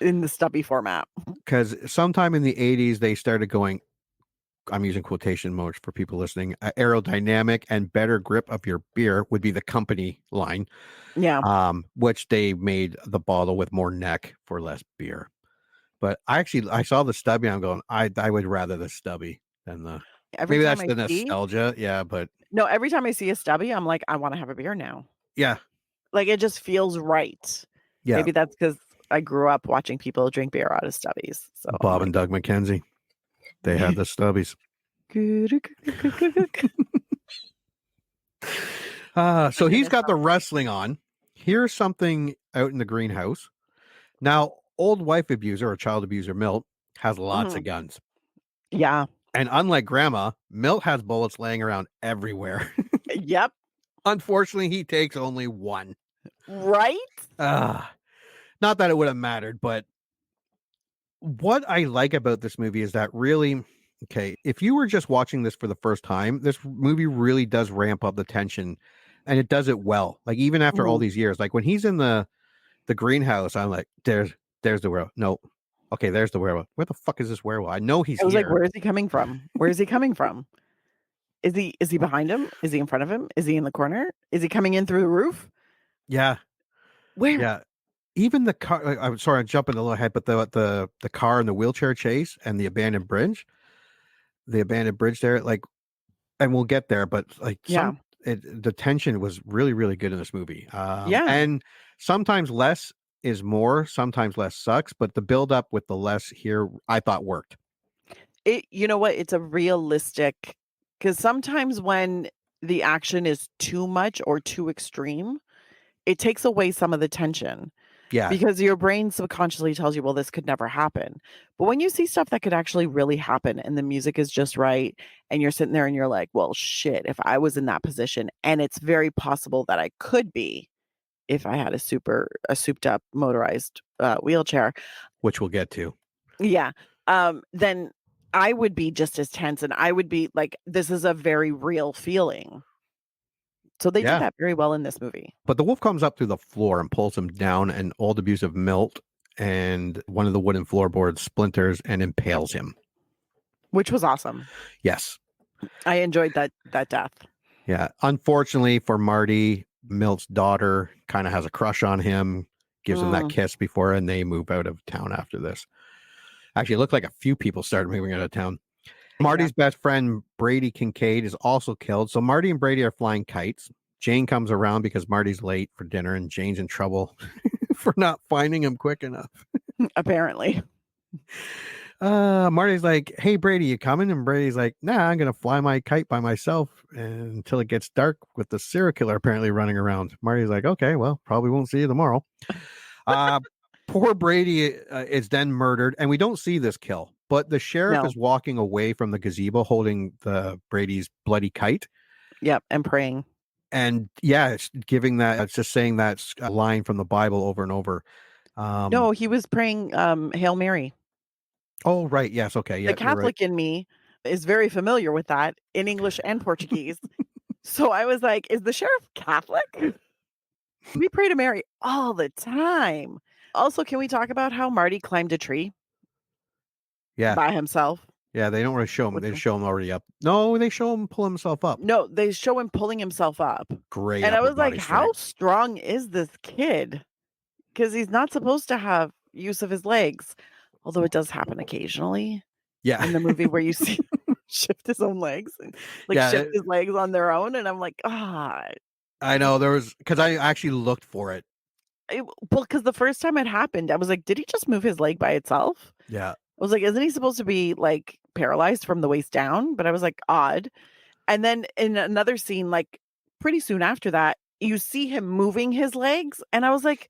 S2: in the stubby format.
S1: Because sometime in the 80s, they started going, I'm using quotation marks for people listening, aerodynamic and better grip of your beer would be the company line.
S2: Yeah.
S1: Which they made the bottle with more neck for less beer. But I saw the stubby and I'm going, I would rather the stubby than the... Maybe that's the nostalgia. Yeah, but...
S2: No, every time I see a stubby, I'm like, I want to have a beer now.
S1: Yeah.
S2: Like, it just feels right.
S1: Yeah.
S2: Maybe that's because I grew up watching people drink beer out of stubbies. So
S1: Bob and Doug McKenzie. They had the stubbies. So he's got the wrestling on. Here's something out in the greenhouse. Now, old wife abuser or child abuser Milt has lots of guns.
S2: Yeah.
S1: And unlike Grandma, Milt has bullets laying around everywhere.
S2: Yep.
S1: Unfortunately, he takes only one.
S2: Right?
S1: Not that it would have mattered, but what I like about this movie is that really, if you were just watching this for the first time, this movie really does ramp up the tension and it does it well. Like even after all these years, like when he's in the greenhouse, I'm like, there's the werewolf. No. Okay, there's the werewolf. Where the fuck is this werewolf? I know he's here.
S2: Like, where is he coming from? Where is he coming from? Is he behind him? Is he in front of him? Is he in the corner? Is he coming in through the roof?
S1: Yeah.
S2: Where?
S1: Yeah. Even the car, I'm sorry, I'm jumping a little ahead, but the car and the wheelchair chase and the abandoned bridge there, like, and we'll get there, but like, the tension was really, really good in this movie. And sometimes less is more, sometimes less sucks, but the build up with the less here, I thought worked.
S2: You know what? It's a realistic, because sometimes when the action is too much or too extreme, it takes away some of the tension.
S1: Yeah.
S2: Because your brain subconsciously tells you, well, this could never happen. But when you see stuff that could actually really happen and the music is just right, and you're sitting there and you're like, well, shit, if I was in that position, and it's very possible that I could be if I had a souped up motorized wheelchair.
S1: Which we'll get to.
S2: Yeah. Then I would be just as tense, and I would be like, this is a very real feeling. So they
S1: Yeah.
S2: did that very well in this movie.
S1: But the wolf comes up through the floor and pulls him down, and old abusive Milt and one of the wooden floorboards splinters and impales him.
S2: Which was awesome.
S1: Yes.
S2: I enjoyed that death.
S1: Yeah. Unfortunately for Marty, Milt's daughter kind of has a crush on him, gives him that kiss before, and they move out of town after this. Actually, it looked like a few people started moving out of town. Marty's best friend, Brady Kincaid, is also killed. So Marty and Brady are flying kites. Jane comes around because Marty's late for dinner, and Jane's in trouble for not finding him quick enough.
S2: Apparently.
S1: Marty's like, hey, Brady, you coming? And Brady's like, nah, I'm going to fly my kite by myself until it gets dark with the serial killer apparently running around. Marty's like, okay, well, probably won't see you tomorrow. Poor Brady is then murdered, and we don't see this kill, but the sheriff is walking away from the gazebo holding the Brady's bloody kite.
S2: Yep, and praying.
S1: And yeah, it's giving that, it's just saying that line from the Bible over and over.
S2: No, he was praying Hail Mary.
S1: Oh, right. Yes. Okay. Yeah.
S2: The Catholic in me is very familiar with that in English and Portuguese. So I was like, is the sheriff Catholic? We pray to Mary all the time. Also, can we talk about how Marty climbed a tree?
S1: Yeah.
S2: By himself.
S1: Yeah, they don't really show him. They show him already up. No, they show him pull himself up.
S2: No, they show him pulling himself up.
S1: Great.
S2: And I was like, how strong is this kid? Because he's not supposed to have use of his legs. Although it does happen occasionally.
S1: Yeah.
S2: In the movie where you see him shift his own legs and shift his legs on their own. And I'm like, I
S1: know there was, because I actually looked for it.
S2: Well, because the first time it happened, I was like, did he just move his leg by itself?
S1: Yeah.
S2: I was like, isn't he supposed to be like paralyzed from the waist down? But I was like, odd. And then in another scene, like pretty soon after that, you see him moving his legs. And I was like,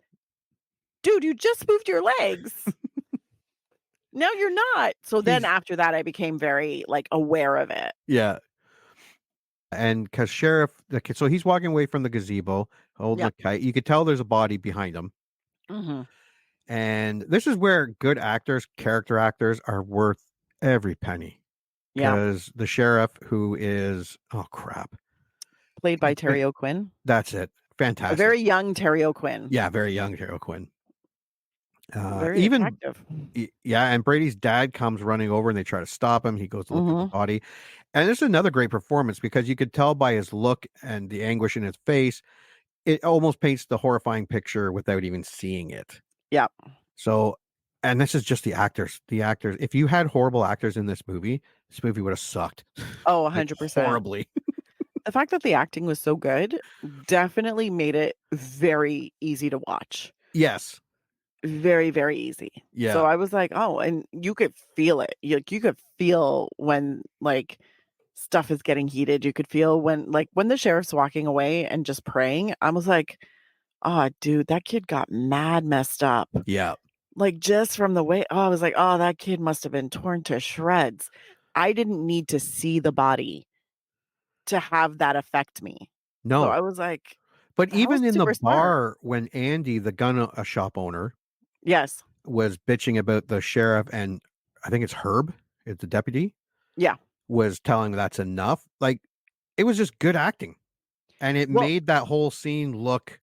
S2: dude, you just moved your legs. No, you're not. So then after that, I became very like aware of it.
S1: Yeah. And because sheriff, so he's walking away from the gazebo, holding a kite. You could tell there's a body behind him.
S2: Mm-hmm.
S1: And this is where good actors, character actors, are worth every penny. Because the sheriff, who is, oh crap,
S2: played by Terry O'Quinn.
S1: That's it. Fantastic.
S2: A very young Terry O'Quinn.
S1: Yeah, very young Terry O'Quinn.
S2: Very attractive.
S1: Yeah, and Brady's dad comes running over and they try to stop him. He goes to look at the body. And this is another great performance because you could tell by his look and the anguish in his face, it almost paints the horrifying picture without even seeing it.
S2: Yeah.
S1: So, and this is just the actors. The actors, if you had horrible actors in this movie would have sucked.
S2: Oh, 100%.
S1: Horribly.
S2: The fact that the acting was so good definitely made it very easy to watch.
S1: Yes.
S2: Very, very easy.
S1: Yeah.
S2: So I was like, oh, and you could feel it. You could feel when like stuff is getting heated. You could feel when the sheriff's walking away and just praying. I was like, oh, dude, that kid got messed up.
S1: Yeah.
S2: Like just from the way, I was like, oh, that kid must have been torn to shreds. I didn't need to see the body to have that affect me.
S1: No.
S2: So I was like,
S1: but even in the bar, when Andy, the gun shop owner,
S2: yes,
S1: was bitching about the sheriff, and I think it's Herb, it's the deputy.
S2: Yeah.
S1: Was telling that's enough. Like, it was just good acting. And it made that whole scene look.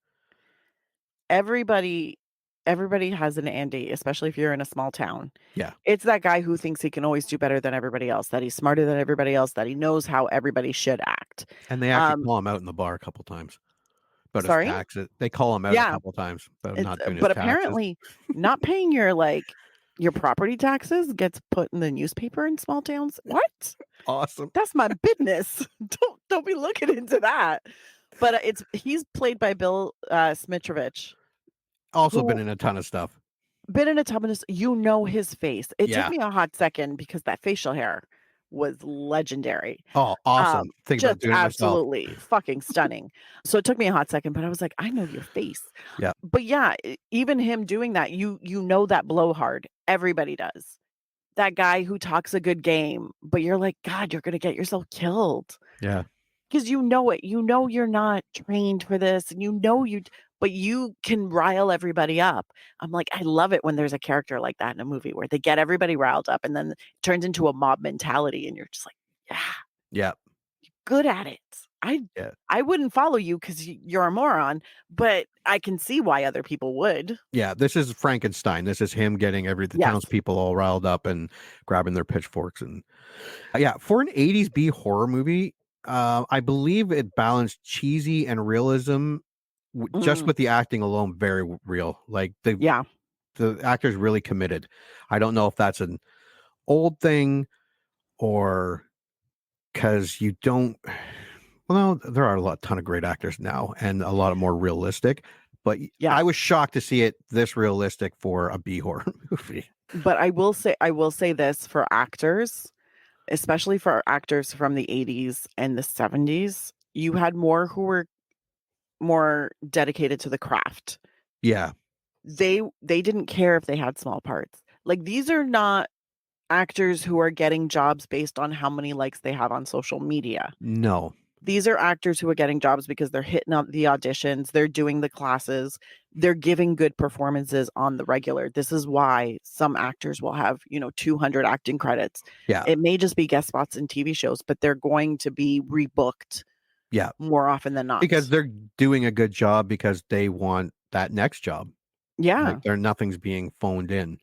S2: Everybody has an Andy, especially if you're in a small town.
S1: Yeah.
S2: It's that guy who thinks he can always do better than everybody else, that he's smarter than everybody else, that he knows how everybody should act.
S1: And they actually call him out in the bar a couple times. But
S2: sorry?
S1: They call him out a couple times. But
S2: apparently not paying your property taxes gets put in the newspaper in small towns. What?
S1: Awesome.
S2: That's my business. Don't be looking into that. But he's played by Bill Smitrovich.
S1: Also been in a ton of stuff.
S2: His face. It took me a hot second because that facial hair was legendary.
S1: Oh, awesome. Think about
S2: Just
S1: doing it myself.
S2: absolutely fucking stunning. So it took me a hot second, but I was like, I know your face.
S1: Yeah.
S2: But yeah, even him doing that, you know that blowhard. Everybody does. That guy who talks a good game, but you're like, God, you're gonna get yourself killed.
S1: Yeah.
S2: Because you know it. You know you're not trained for this, and you know but you can rile everybody up. I'm like, I love it when there's a character like that in a movie where they get everybody riled up and then it turns into a mob mentality, and you're just like, yeah,
S1: Yeah.
S2: good at it.
S1: Yeah.
S2: I wouldn't follow you because you're a moron, but I can see why other people would.
S1: Yeah. This is Frankenstein. This is him getting the
S2: Yes.
S1: townspeople all riled up and grabbing their pitchforks. And yeah, for an 80s B horror movie, I believe it balanced cheesy and realism just with the acting alone, very real. Like the actors really committed. I don't know if that's an old thing or because you don't. Well, there are a ton of great actors now and a lot of more realistic, but I was shocked to see it this realistic for a B horror movie.
S2: But I will say this for actors, especially for actors from the 80s and the 70s, you had more who were more dedicated to the craft.
S1: Yeah.
S2: They didn't care if they had small parts. Like, these are not actors who are getting jobs based on how many likes they have on social media.
S1: No.
S2: These are actors who are getting jobs because they're hitting up the auditions, they're doing the classes, they're giving good performances on the regular. This is why some actors will have, 200 acting credits.
S1: Yeah.
S2: It may just be guest spots in TV shows, but they're going to be rebooked.
S1: Yeah.
S2: More often than not.
S1: Because they're doing a good job because they want that next job.
S2: Yeah.
S1: Like nothing's being phoned in.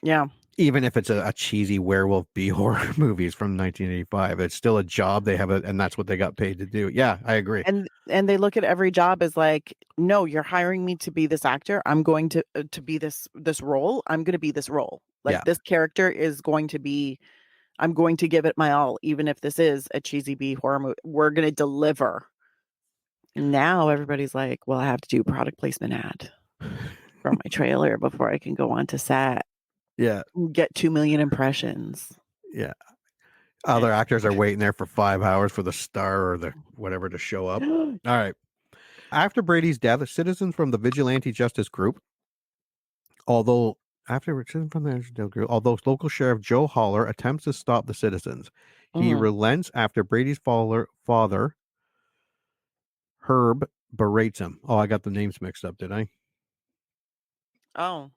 S2: Yeah.
S1: Even if it's a cheesy werewolf B horror movies from 1985, it's still a job they have, and that's what they got paid to do. Yeah, I agree.
S2: And they look at every job as like, no, you're hiring me to be this actor. I'm going to be this role. I'm going to be this role. Like this character is going to be. I'm going to give it my all, even if this is a cheesy B horror movie. We're going to deliver. Now everybody's like, well, I have to do product placement ad for my trailer before I can go on to set.
S1: Yeah.
S2: Get 2 million impressions.
S1: Yeah. Other actors are waiting there for 5 hours for the star or the whatever to show up. All right. After Brady's death, citizens from the vigilante justice group, although local sheriff Joe Holler attempts to stop the citizens, he relents after Brady's father, Herb, berates him. Oh, I got the names mixed up, did I?
S2: Oh.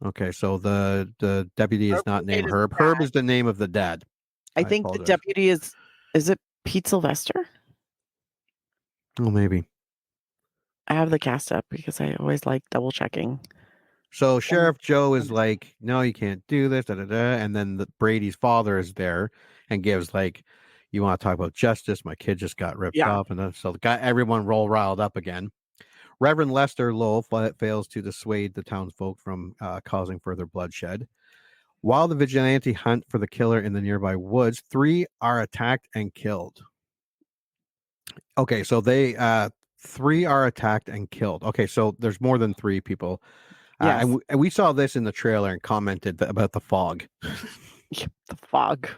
S1: Okay, so the deputy is not named Herb. Herb is the name of the dad.
S2: I think the deputy is it Pete Sylvester?
S1: Oh, maybe.
S2: I have the cast up because I always like double checking.
S1: So Sheriff Joe is like, no, you can't do this, and then Brady's father is there and gives like, you want to talk about justice? My kid just got ripped off, and then, so got everyone riled up again. Reverend Lester Lowe fails to dissuade the townsfolk from causing further bloodshed. While the vigilante hunt for the killer in the nearby woods, 3 are attacked and killed. Okay, so they 3 are attacked and killed. Okay, so there's more than 3 people.
S2: Yes.
S1: And we saw this in the trailer and commented about the fog.
S2: The fog.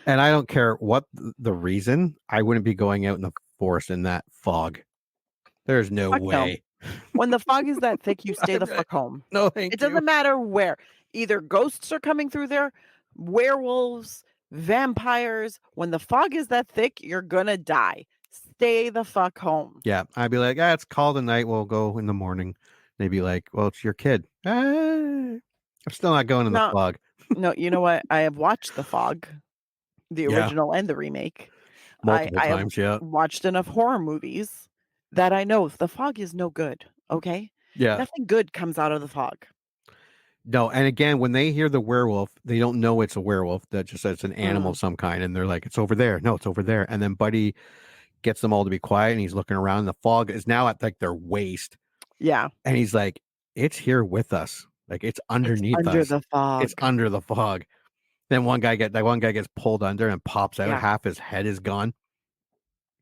S1: And I don't care what the reason, I wouldn't be going out in the forest in that fog. There's no way.
S2: No. When the fog is that thick, you stay the fuck home.
S1: No, thank you.
S2: It doesn't matter where. Either ghosts are coming through there, werewolves, vampires. When the fog is that thick, you're gonna die. Stay the fuck home.
S1: Yeah, I'd be like, it's called a night. We'll go in the morning. They'd be like, well, it's your kid. I'm still not going in the fog.
S2: No, you know what? I have watched The Fog, the original and the remake.
S1: Multiple times,
S2: I have watched enough horror movies that I know the fog is no good. Okay.
S1: Yeah.
S2: Nothing good comes out of the fog.
S1: No. And again, when they hear the werewolf, they don't know it's a werewolf. That just says it's an animal of some kind. And they're like, it's over there. No, it's over there. And then Buddy gets them all to be quiet and he's looking around. And the fog is now at like their waist.
S2: Yeah.
S1: And he's like, it's here with us. Like it's underneath us.
S2: Under the fog.
S1: It's under the fog. Then one guy gets pulled under and pops out. Half his head is gone.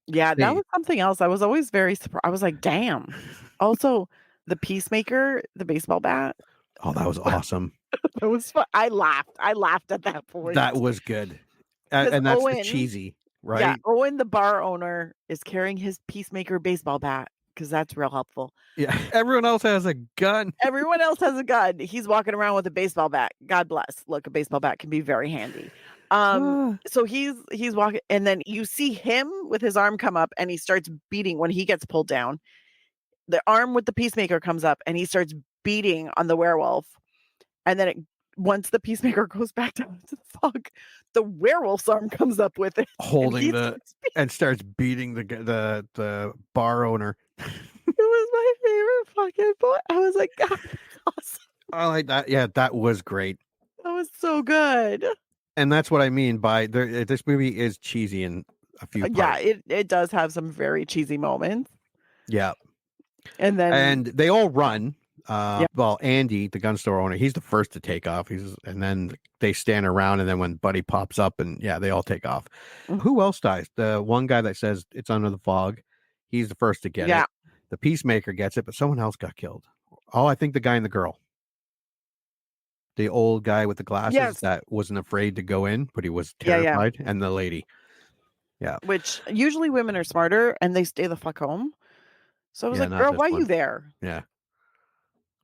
S2: Yeah, that was something else. I was always very surprised. I was like, damn. Also, the Peacemaker, the baseball bat.
S1: Oh, that was awesome.
S2: That was fun. I laughed at that point.
S1: That was good. and that's the
S2: Owen-
S1: cheesy,
S2: Yeah,
S1: right?
S2: Owen, the bar owner, is carrying his Peacemaker baseball bat because that's real helpful.
S1: Yeah. Everyone else has a gun.
S2: Everyone else has a gun. He's walking around with a baseball bat. God bless. Look, a baseball bat can be very handy. So he's walking, and then you see him with his arm come up, and he starts beating when he gets pulled down. The arm with the Peacemaker comes up, and he starts beating on the werewolf. And then once the Peacemaker goes back down to the fog, the werewolf's arm comes up with it,
S1: Holding and starts beating the bar owner.
S2: It was my favorite fucking point. I was like, God, that's awesome.
S1: I like that. Yeah, that was great.
S2: That was so good.
S1: And that's what I mean by this movie is cheesy in a few parts.
S2: Yeah, it does have some very cheesy moments.
S1: Yeah.
S2: And then
S1: they all run. Well, Andy, the gun store owner, he's the first to take off. And then they stand around, and then when Buddy pops up, and they all take off. Who else dies? The one guy that says it's under the fog, he's the first to get it. The Peacemaker gets it, but someone else got killed. Oh, I think the guy and the girl. The old guy with the glasses that wasn't afraid to go in, but he was terrified. And the lady. Yeah.
S2: Which usually women are smarter and they stay the fuck home. So I was like, girl, why are you there?
S1: Yeah.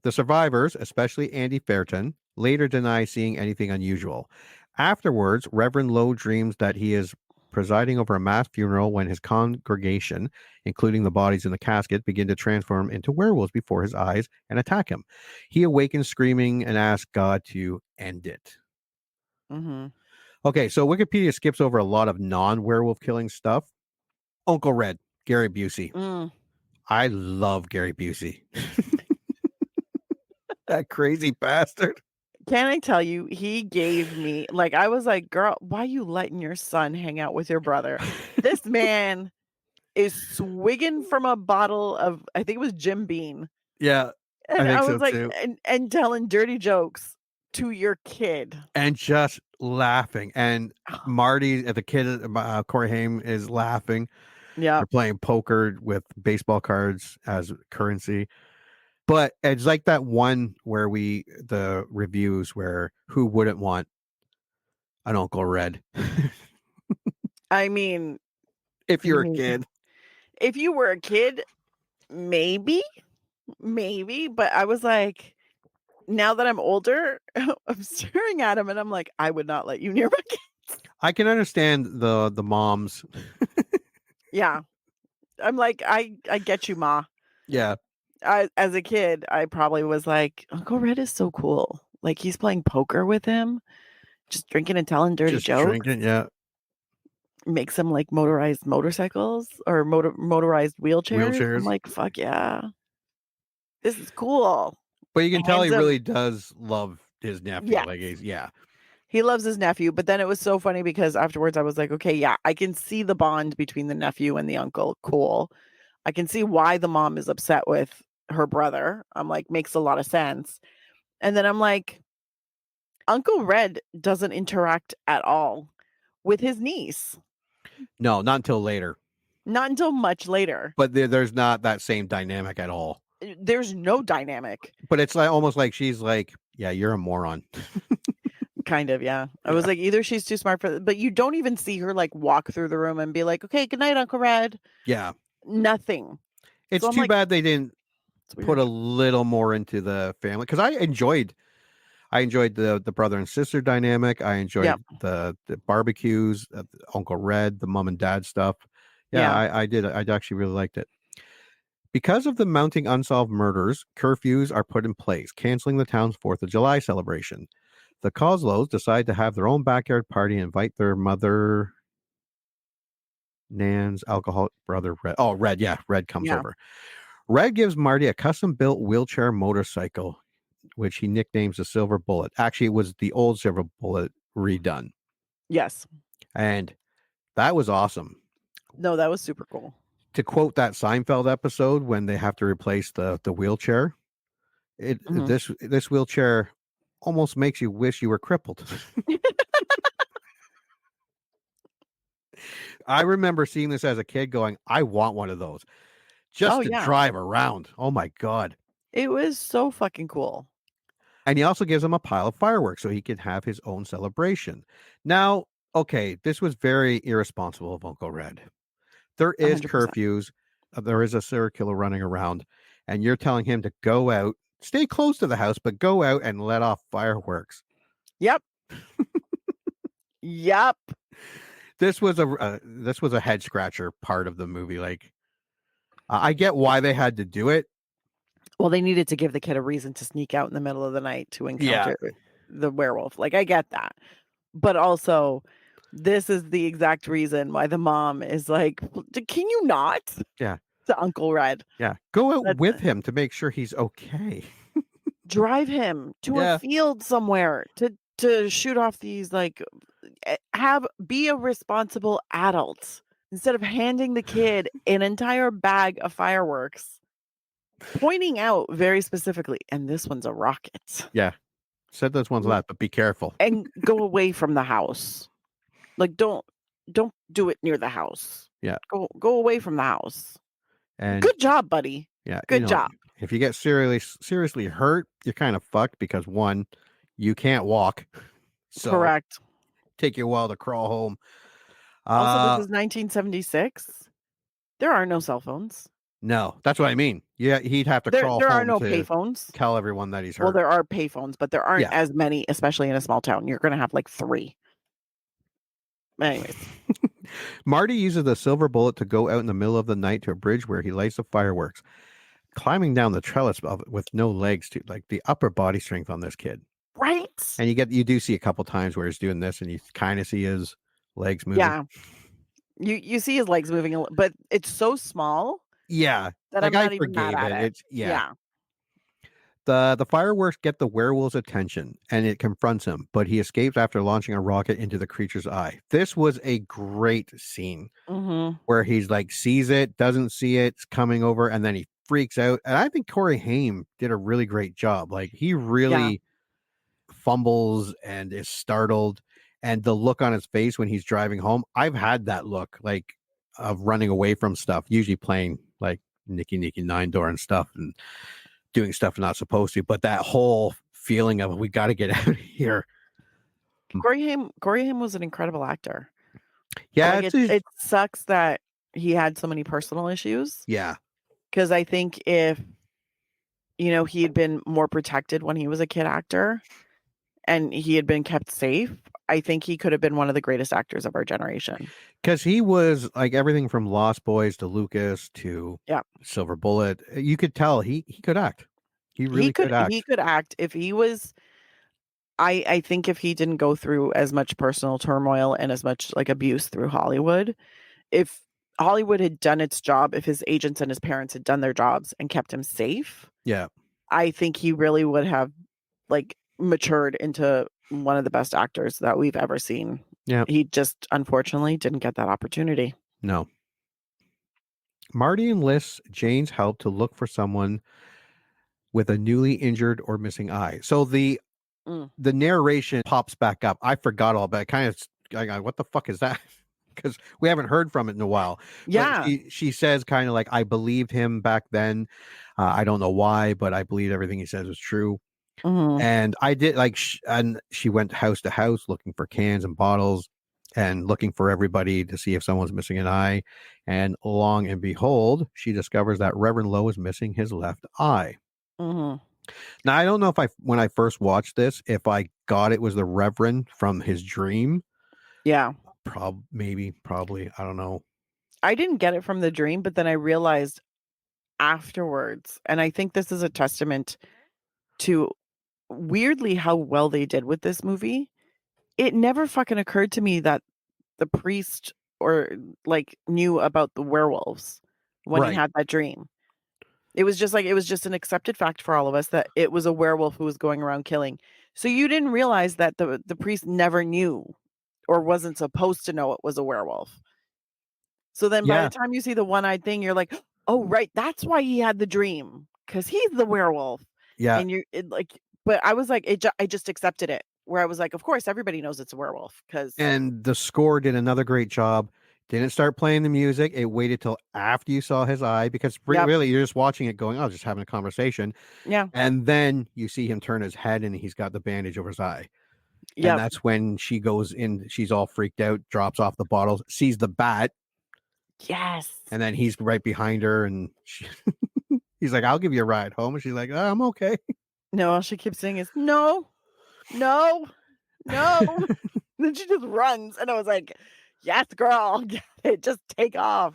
S1: The survivors, especially Andy Fairton, later deny seeing anything unusual. Afterwards, Reverend Lowe dreams that he is presiding over a mass funeral when his congregation, including the bodies in the casket, begin to transform into werewolves before his eyes and attack him. He awakens screaming and asks God to end it. Okay, so Wikipedia skips over a lot of non-werewolf killing stuff. Uncle Red, Gary Busey. I love Gary Busey. That crazy bastard.
S2: Can I tell you, he gave me, like, I was like, girl, why are you letting your son hang out with your brother? This man is swigging from a bottle of, I think it was Jim Beam.
S1: Yeah.
S2: And I was like, and telling dirty jokes to your kid.
S1: And just laughing. And Marty, the kid, Corey Haim, is laughing.
S2: Yeah.
S1: They're playing poker with baseball cards as currency. But it's like that one where the reviews where who wouldn't want an Uncle Red?
S2: I mean,
S1: if you're a kid.
S2: If you were a kid, maybe. But I was like, now that I'm older, I'm staring at him and I'm like, I would not let you near my kids.
S1: I can understand the moms.
S2: Yeah. I'm like, I get you, Ma.
S1: Yeah.
S2: As a kid, I probably was like, Uncle Red is so cool. Like, he's playing poker with him, just drinking and telling dirty jokes.
S1: Drinking, yeah.
S2: Makes him like motorized motorcycles or motorized wheelchairs. I'm like, fuck yeah. This is cool.
S1: But you can tell he really does love his nephew.
S2: Yes.
S1: Like
S2: He loves his nephew. But then it was so funny because afterwards I was like, okay, yeah, I can see the bond between the nephew and the uncle. Cool. I can see why the mom is upset with her brother. I'm like, makes a lot of sense. And then I'm like, Uncle Red doesn't interact at all with his niece.
S1: No, not until later.
S2: Not until much later.
S1: But there's not that same dynamic at all.
S2: There's no dynamic.
S1: But it's like almost like she's like, yeah, you're a moron.
S2: Kind of, yeah. I was like, either she's too smart for, but you don't even see her like walk through the room and be like, okay, good night, Uncle Red.
S1: Yeah.
S2: Nothing.
S1: It's
S2: so
S1: too bad they didn't put a little more into the family, because I enjoyed the brother and sister dynamic. I enjoyed the barbecues, Uncle Red, the mom and dad stuff. I did. I actually really liked it. Because of the mounting unsolved murders, curfews are put in place, canceling the town's 4th of July celebration. The Coslows decide to have their own backyard party and invite their mother, Nan's alcoholic brother, Red. Oh, Red. Yeah, Red comes over. Red gives Marty a custom-built wheelchair motorcycle, which he nicknames the Silver Bullet. Actually, it was the old Silver Bullet redone.
S2: Yes.
S1: And that was awesome.
S2: No, that was super cool.
S1: To quote that Seinfeld episode when they have to replace the wheelchair, this wheelchair almost makes you wish you were crippled. I remember seeing this as a kid going, I want one of those just to drive around. Oh my God.
S2: It was so fucking cool.
S1: And he also gives him a pile of fireworks so he can have his own celebration. Now, okay, this was very irresponsible of Uncle Red. There is
S2: 100%.
S1: curfews, there is a serial killer running around, and you're telling him to go out, stay close to the house, but go out and let off fireworks.
S2: Yep. Yep.
S1: This was a head scratcher part of the movie. Like, I get why they had to do it.
S2: Well, they needed to give the kid a reason to sneak out in the middle of the night to encounter the werewolf. Like, I get that. But also, this is the exact reason why the mom is like, can you not?
S1: Yeah.
S2: To Uncle Red.
S1: Yeah. Go out
S2: That's
S1: with him to make sure he's okay.
S2: Drive him to a field somewhere to shoot off these, like, be a responsible adult instead of handing the kid an entire bag of fireworks, pointing out very specifically, and this one's a rocket.
S1: Yeah. Said those ones loud, but be careful.
S2: And go away from the house. Like, don't do it near the house.
S1: Yeah.
S2: Go away from the house.
S1: And
S2: good job, buddy.
S1: Yeah.
S2: Good job.
S1: If you get seriously hurt, you're kind of fucked because one, you can't walk. So
S2: correct.
S1: Take you a while to crawl home.
S2: Also, this is 1976. There are no cell phones.
S1: No, that's what I mean. Yeah, he'd have to crawl
S2: There
S1: home
S2: are no
S1: to
S2: payphones.
S1: tell everyone that he's hurt.
S2: Well, there are payphones, but there aren't as many, especially in a small town. You're going to have like 3. Anyways.
S1: Marty uses the silver bullet to go out in the middle of the night to a bridge where he lights the fireworks, climbing down the trellis with no legs. To like the upper body strength on this kid,
S2: right?
S1: And you do see a couple times where he's doing this, and you kind of see his legs moving.
S2: Yeah, you see his legs moving, but it's so small.
S1: Yeah,
S2: that
S1: like
S2: I'm not even mad at it.
S1: Yeah. The fireworks get the werewolf's attention, and it confronts him, but he escapes after launching a rocket into the creature's eye. This was a great scene where he's like sees it, doesn't see it, it's coming over, and then he freaks out. And I think Corey Haim did a really great job. Like, he really fumbles and is startled, and the look on his face when he's driving home. I've had that look, like, of running away from stuff, usually playing like Nicky Nine Door and stuff, and doing stuff not supposed to, but that whole feeling of we got to get out of here.
S2: Corey Haim was an incredible actor.
S1: Yeah,
S2: like it sucks that he had so many personal issues.
S1: Yeah,
S2: because I think if he had been more protected when he was a kid actor, and he had been kept safe, I think he could have been one of the greatest actors of our generation.
S1: Because he was like everything from Lost Boys to Lucas to Silver Bullet. You could tell he could act. He really could act.
S2: He could act if he was. I think if he didn't go through as much personal turmoil and as much like abuse through Hollywood, if Hollywood had done its job, if his agents and his parents had done their jobs and kept him safe, I think he really would have like matured into one of the best actors that we've ever seen.
S1: Yeah.
S2: He just unfortunately didn't get that opportunity.
S1: No. Marty enlists Jane's help to look for someone with a newly injured or missing eye. So the narration pops back up. I forgot all about it. What the fuck is that? Because we haven't heard from it in a while.
S2: Yeah.
S1: But she says kind of like, I believed him back then. I don't know why, but I believe everything he says is true. And I did and she went house to house looking for cans and bottles and looking for everybody to see if someone's missing an eye. And long and behold, she discovers that Reverend Lowe is missing his left eye. Now, I don't know if when I first watched this, if I got it was the Reverend from his dream.
S2: Yeah.
S1: Probably. I don't know.
S2: I didn't get it from the dream, but then I realized afterwards, and I think this is a testament to weirdly how well they did with this movie. It never fucking occurred to me that the priest or like knew about the werewolves when he had that dream. It was just an accepted fact for all of us that it was a werewolf who was going around killing. So you didn't realize that the priest never knew or wasn't supposed to know it was a werewolf. So then by the time you see the one-eyed thing, you're like, oh, right, that's why he had the dream, because he's the werewolf.
S1: Yeah.
S2: And but I was like, I just accepted it, where I was like, of course, everybody knows it's a werewolf.
S1: And the score did another great job. Didn't start playing the music. It waited till after you saw his eye, because really you're just watching it going, oh, just having a conversation.
S2: Yeah.
S1: And then you see him turn his head and he's got the bandage over his eye.
S2: Yeah.
S1: And that's when she goes in, she's all freaked out, drops off the bottles, sees the bat,
S2: Yes.
S1: and then he's right behind her, and he's like, I'll give you a ride home. And she's like, oh, I'm okay.
S2: No, all she keeps saying is, no, no, no. Then she just runs. And I was like, yes, girl, get it, just take off.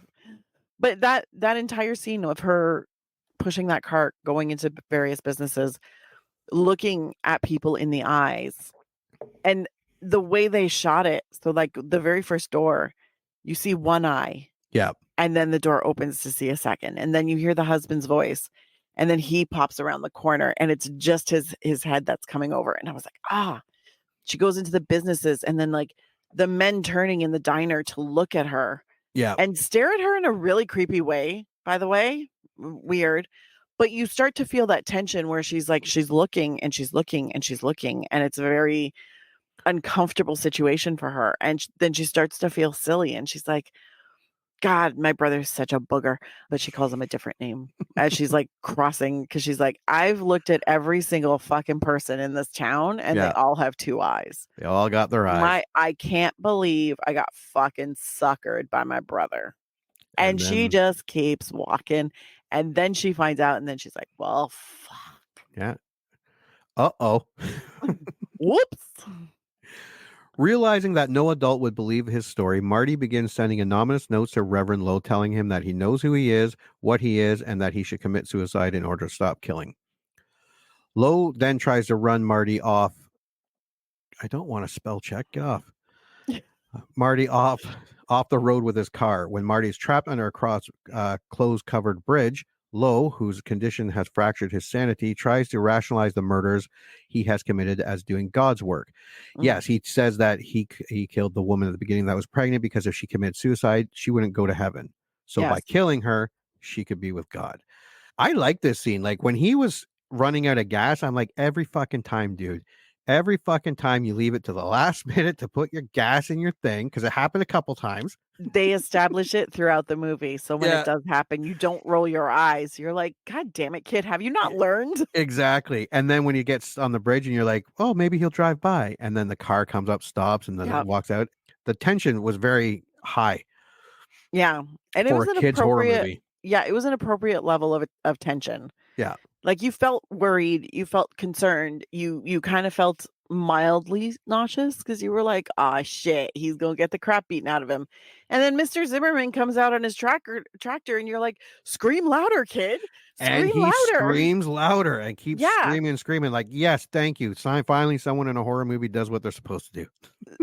S2: But that entire scene of her pushing that cart, going into various businesses, looking at people in the eyes, and the way they shot it. So like the very first door, you see one eye.
S1: Yeah.
S2: And then the door opens to see a second. And then you hear the husband's voice. And then he pops around the corner and it's just his head that's coming over. And I was like, she goes into the businesses, and then like the men turning in the diner to look at her.
S1: Yeah.
S2: And stare at her in a really creepy way, by the way. Weird. But you start to feel that tension where she's like, she's looking and she's looking and she's looking. And it's a very uncomfortable situation for her. And then she starts to feel silly. And she's like, God, my brother's such a booger. But she calls him a different name as she's like crossing, because she's like, I've looked at every single fucking person in this town and they all have two eyes.
S1: They all got their eyes.
S2: I can't believe I got fucking suckered by my brother. And she
S1: then-
S2: just keeps walking. And then she finds out, and then she's like, well, fuck.
S1: Yeah. Uh-oh.
S2: Whoops.
S1: Realizing that no adult would believe his story, Marty begins sending anonymous notes to Reverend Lowe telling him that he knows who he is, what he is, and that he should commit suicide in order to stop killing. Lowe then tries to run Marty off. I don't want to spell check. Get off. Marty off the road with his car. When Marty is trapped under a clothes-covered bridge, Lowe, whose condition has fractured his sanity, tries to rationalize the murders he has committed as doing God's work. Yes, he says that he killed the woman at the beginning that was pregnant because if she committed suicide, she wouldn't go to heaven. So by killing her, she could be with God. I like this scene. Like when he was running out of gas, I'm like, every fucking time, dude. Every fucking time you leave it to the last minute to put your gas in your thing, because it happened a couple times.
S2: They establish it throughout the movie. So when it does happen, you don't roll your eyes. You're like, God damn it, kid. Have you not learned?
S1: Exactly. And then when he gets on the bridge and you're like, oh, maybe he'll drive by. And then the car comes up, stops, and then it walks out. The tension was very high.
S2: Yeah. And it was an
S1: kid's horror
S2: appropriate
S1: movie.
S2: Yeah, it was an appropriate level of tension.
S1: Yeah.
S2: Like you felt worried, you felt concerned, you kind of felt mildly nauseous because you were like, ah, shit, he's gonna get the crap beaten out of him. And then Mr. Zimmerman comes out on his tractor, and you're like, scream louder, kid.
S1: And
S2: Scream
S1: he
S2: louder.
S1: screams louder and keeps screaming, like, yes, thank you. Finally, someone in a horror movie does what they're supposed to do.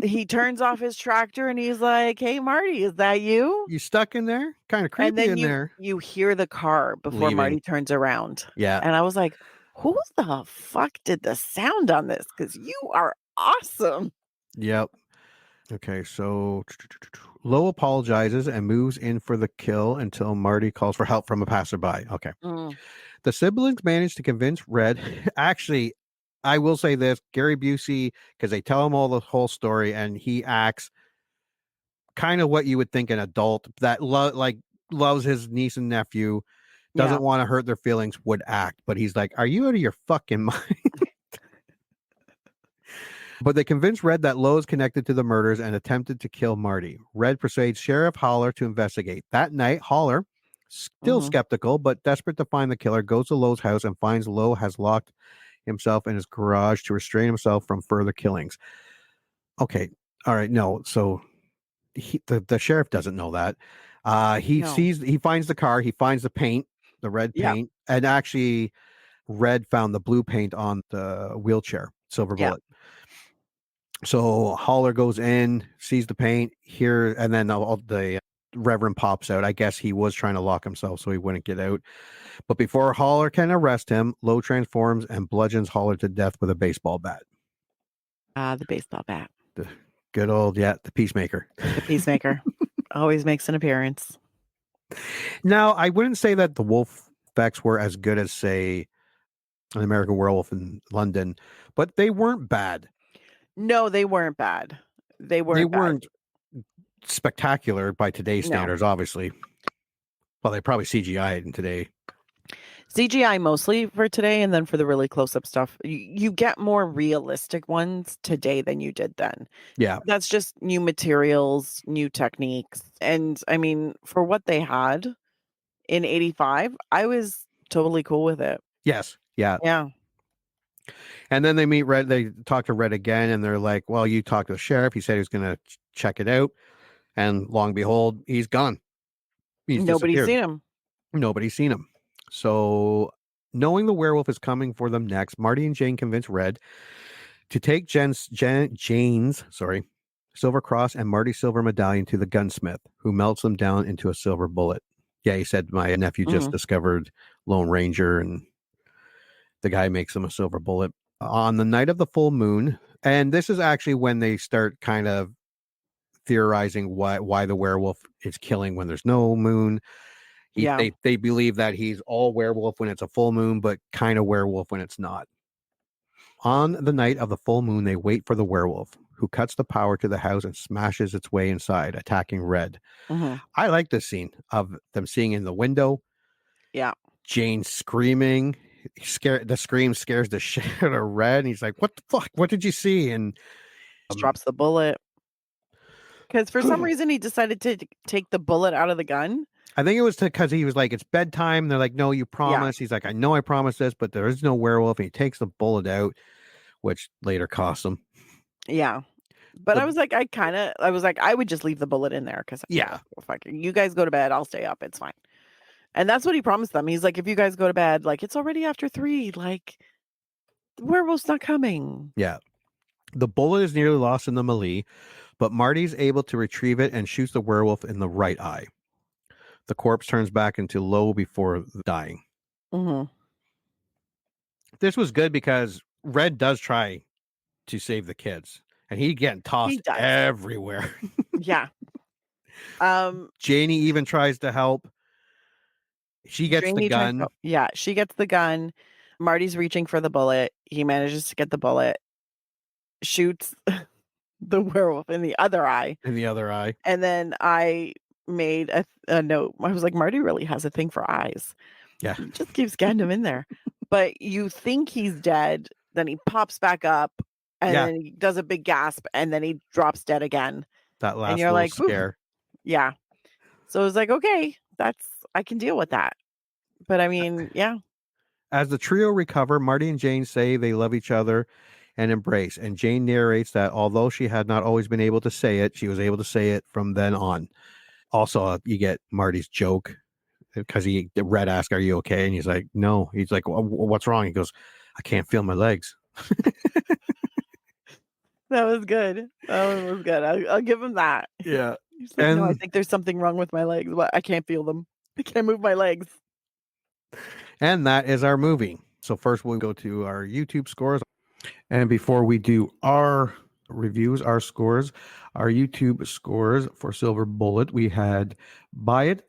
S2: He turns off his tractor and he's like, hey, Marty, is that you?
S1: You stuck in there? Kind of creepy
S2: And then
S1: there.
S2: you hear the car before
S1: Leaving.
S2: Marty turns around.
S1: Yeah.
S2: And I was like, who the fuck did the sound on this? Because you are awesome.
S1: Yep. Okay, so Lowe apologizes and moves in for the kill until Marty calls for help from a passerby. Okay. The siblings manage to convince Red. Actually, I will say this, Gary Busey, because they tell him all the whole story, and he acts kind of what you would think an adult that loves his niece and nephew, doesn't want to hurt their feelings, would act. But he's like, are you out of your fucking mind? But they convinced Red that Lowe is connected to the murders and attempted to kill Marty. Red persuades Sheriff Haller to investigate. That night, Haller, still skeptical but desperate to find the killer, goes to Lowe's house and finds Lowe has locked himself in his garage to restrain himself from further killings. Okay, all right, no. So the sheriff doesn't know that. He finds the car, he finds the paint, the red paint, and actually Red found the blue paint on the wheelchair, silver bullet. So Haller goes in, sees the paint here, and then the Reverend pops out. I guess he was trying to lock himself so he wouldn't get out. But before Haller can arrest him, Lowe transforms and bludgeons Haller to death with a baseball bat.
S2: The baseball bat.
S1: The good old, the Peacemaker.
S2: The Peacemaker always makes an appearance.
S1: Now, I wouldn't say that the wolf effects were as good as, say, an American Werewolf in London, but they weren't bad.
S2: No, they weren't bad. They weren't
S1: spectacular by today's standards, obviously. Well, they probably CGI'd in today.
S2: CGI mostly for today, and then for the really close-up stuff, you get more realistic ones today than you did then.
S1: Yeah.
S2: That's just new materials, new techniques, and I mean, for what they had in 85, I was totally cool with it.
S1: Yes. Yeah.
S2: Yeah.
S1: And then they meet Red. They talk to Red again, and they're like, "Well, you talked to the sheriff. He said he was going to check it out." And lo and behold, he's gone. He's
S2: Nobody's
S1: disappeared.
S2: seen him.
S1: Nobody's seen him. So, knowing the werewolf is coming for them next, Marty and Jane convince Red to take Jane's silver cross and Marty's silver medallion to the gunsmith, who melts them down into a silver bullet. Yeah, he said, my nephew just discovered Lone Ranger, and the guy makes him a silver bullet. On the night of the full moon, and this is actually when they start kind of theorizing why the werewolf is killing when there's no moon. They believe that he's all werewolf when it's a full moon, but kind of werewolf when it's not. On the night of the full moon, they wait for the werewolf, who cuts the power to the house and smashes its way inside, attacking Red. I like this scene of them seeing in the window.
S2: Yeah.
S1: Jane screaming. The scream scares the shit out of Red, and he's like, "What the fuck? What did you see?" And
S2: drops the bullet. Because for some reason he decided to take the bullet out of the gun.
S1: I think it was because he was like, "It's bedtime." They're like, "No, you promised." He's like, "I know I promised this, but there is no werewolf." And he takes the bullet out, which later costs him.
S2: Yeah. But I was like, I would just leave the bullet in there because you guys go to bed, I'll stay up. It's fine. And that's what he promised them. He's like, if you guys go to bed, like, it's already after 3. Like, the werewolf's not coming.
S1: Yeah. The bullet is nearly lost in the melee, but Marty's able to retrieve it and shoots the werewolf in the right eye. The corpse turns back into low before dying. This was good because Red does try to save the kids, and he's getting tossed everywhere.
S2: Yeah.
S1: Janie even tries to help. She gets the gun.
S2: She gets the gun. Marty's reaching for the bullet. He manages to get the bullet, shoots the werewolf in the other eye. And then I made a note. I was like, Marty really has a thing for eyes.
S1: Yeah.
S2: He just keeps getting them in there. But you think he's dead, then he pops back up, and then he does a big gasp, and then he drops dead again.
S1: That last
S2: and you're like,
S1: scare.
S2: Yeah. So it was like, okay, I can deal with that. But I mean, yeah.
S1: As the trio recover, Marty and Jane say they love each other and embrace. And Jane narrates that although she had not always been able to say it, she was able to say it from then on. Also, you get Marty's joke because Red asks, "Are you okay?" And he's like, "No." He's like, "What's wrong?" He goes, "I can't feel my legs."
S2: That was good. That was good. I'll give him that.
S1: Yeah.
S2: He's like, no, I think there's something wrong with my legs, but I can't feel them. I can't move my legs.
S1: And that is our movie. So first we'll go to our YouTube scores. And before we do our reviews, our scores, our YouTube scores for Silver Bullet, we had Buy It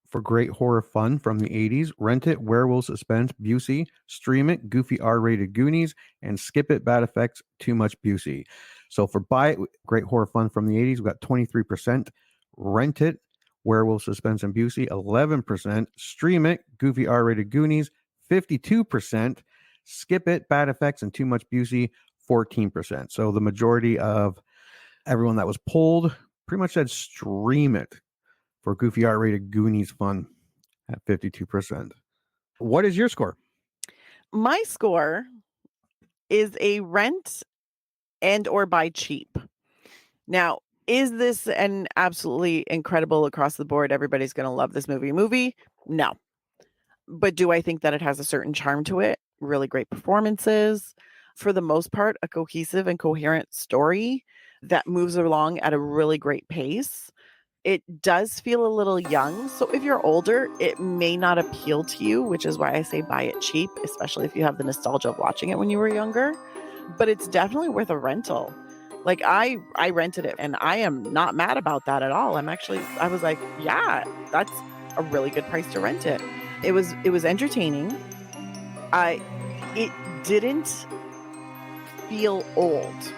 S1: for great horror fun from the 80s, Rent It, Werewolf Suspense, Busey, Stream It, Goofy R-rated Goonies, and Skip It, Bad Effects, Too Much Busey. So for Buy It, great horror fun from the 80s, we got 23%, Rent It, Werewolf Suspense and Busey, 11%, Stream It, Goofy R-rated Goonies, 52%, Skip It, Bad Effects, and Too Much Busey, 14%. So the majority of everyone that was polled pretty much said Stream It for Goofy R-rated Goonies fun at 52%. What is your score?
S2: My score is a rent and or buy cheap. Now, is this an absolutely incredible across the board, everybody's going to love this movie? No. But do I think that it has a certain charm to it? Really great performances. For the most part, a cohesive and coherent story that moves along at a really great pace. It does feel a little young. So if you're older, it may not appeal to you, which is why I say buy it cheap, especially if you have the nostalgia of watching it when you were younger. But it's definitely worth a rental. Like I rented it and I am not mad about that at all. I was like, yeah, that's a really good price to rent it. It was entertaining. It didn't feel old.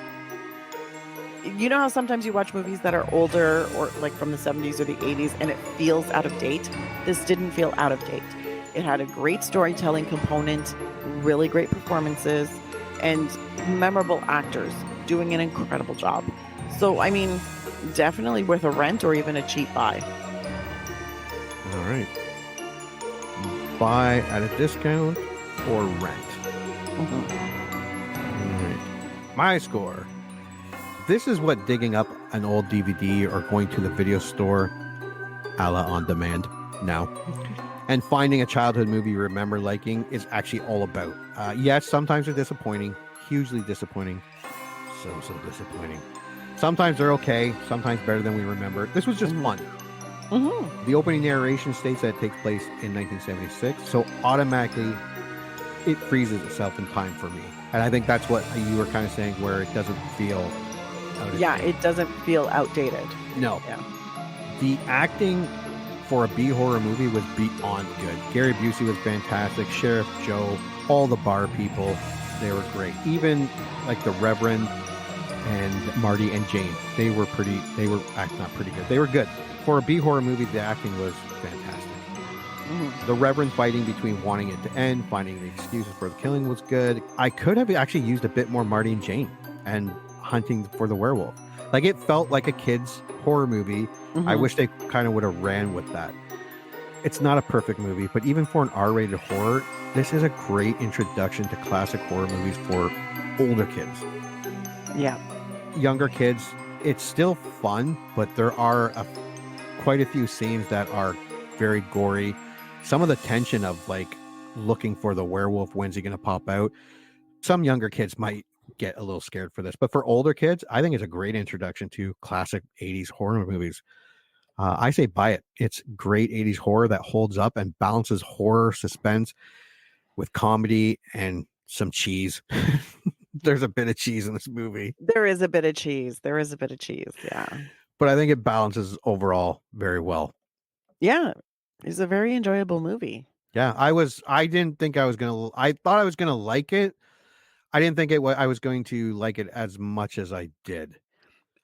S2: You know how sometimes you watch movies that are older or like from the 70s or the 80s and it feels out of date? This didn't feel out of date. It had a great storytelling component, really great performances, and memorable actors doing an incredible job. So, I mean, definitely worth a rent or even a cheap buy.
S1: All right. Buy at a discount or rent.
S2: Mhm.
S1: All right. My score. This is what digging up an old DVD or going to the video store, a la On Demand now, and finding a childhood movie you remember liking is actually all about. Yes, sometimes they're disappointing, hugely disappointing, so disappointing. Sometimes they're okay, sometimes better than we remember. This was just fun. The opening narration states that it takes place in 1976, so automatically it freezes itself in time for me. And I think that's what you were kind of saying, where it doesn't feel out of
S2: Yeah,
S1: date.
S2: it doesn't feel outdated.
S1: No.
S2: Yeah.
S1: The acting for a B-horror movie was beyond good. Gary Busey was fantastic. Sheriff Joe, all the bar people, they were great. Even like the Reverend and Marty and Jane, they were not pretty good. They were good. For a B-horror movie, the acting was fantastic. The Reverend fighting between wanting it to end, finding the excuses for the killing was good. I could have actually used a bit more Marty and Jane and hunting for the werewolf. Like, it felt like a kid's horror movie. I wish they kind of would have ran with that. It's not a perfect movie, but even for an R-rated horror, this is a great introduction to classic horror movies for older kids.
S2: Yeah.
S1: Younger kids, it's still fun, but there are quite a few scenes that are very gory. Some of the tension of like looking for the werewolf, when's he going to pop out? Some younger kids might get a little scared for this, but for older kids, I think it's a great introduction to classic 80s horror movies. I say buy it. It's great 80s horror that holds up and balances horror suspense with comedy and some cheese. There's a bit of cheese in this movie,
S2: There is a bit of cheese. Yeah.
S1: but I think it balances overall very well.
S2: Yeah. It's a very enjoyable movie.
S1: Yeah, I didn't think I thought I was gonna like it. I didn't think I was going to like it as much as I did.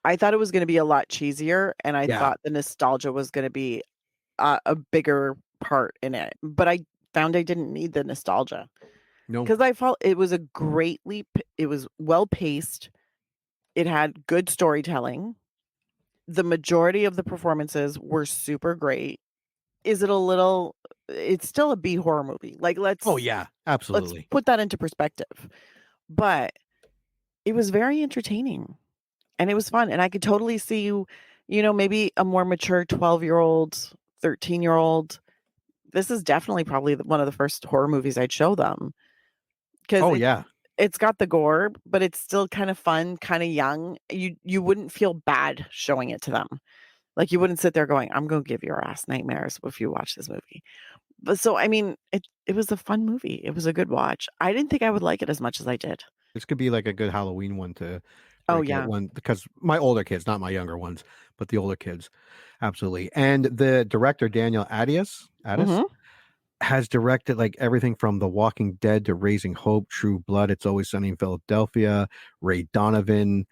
S2: I thought it was going to be a lot cheesier, and I
S1: Yeah.
S2: thought the nostalgia was going to be a bigger part in it. But I found I didn't need the nostalgia
S1: No.
S2: because I felt it was a great leap. It was well paced. It had good storytelling. The majority of the performances were super great. Is it a little? It's still a B horror movie. Like
S1: Oh yeah,
S2: let's
S1: absolutely.
S2: put that into perspective. But it was very entertaining. And it was fun, and I could totally see maybe a more mature 12-year-old, 13-year-old. This is definitely probably one of the first horror movies I'd show them. Because
S1: Oh yeah.
S2: it's got the gore, but it's still kind of fun, kind of young. You wouldn't feel bad showing it to them. Like, you wouldn't sit there going, "I'm gonna give your ass nightmares if you watch this movie." But so, I mean, it was a fun movie. It was a good watch. I didn't think I would like it as much as I did.
S1: This could be like a good Halloween one to
S2: Oh,
S1: break out
S2: yeah.
S1: one, because my older kids, not my younger ones, but the older kids, absolutely. And the director Daniel Addis
S2: Mhm.
S1: has directed like everything from The Walking Dead to Raising Hope, True Blood, It's Always Sunny in Philadelphia, Ray Donovan,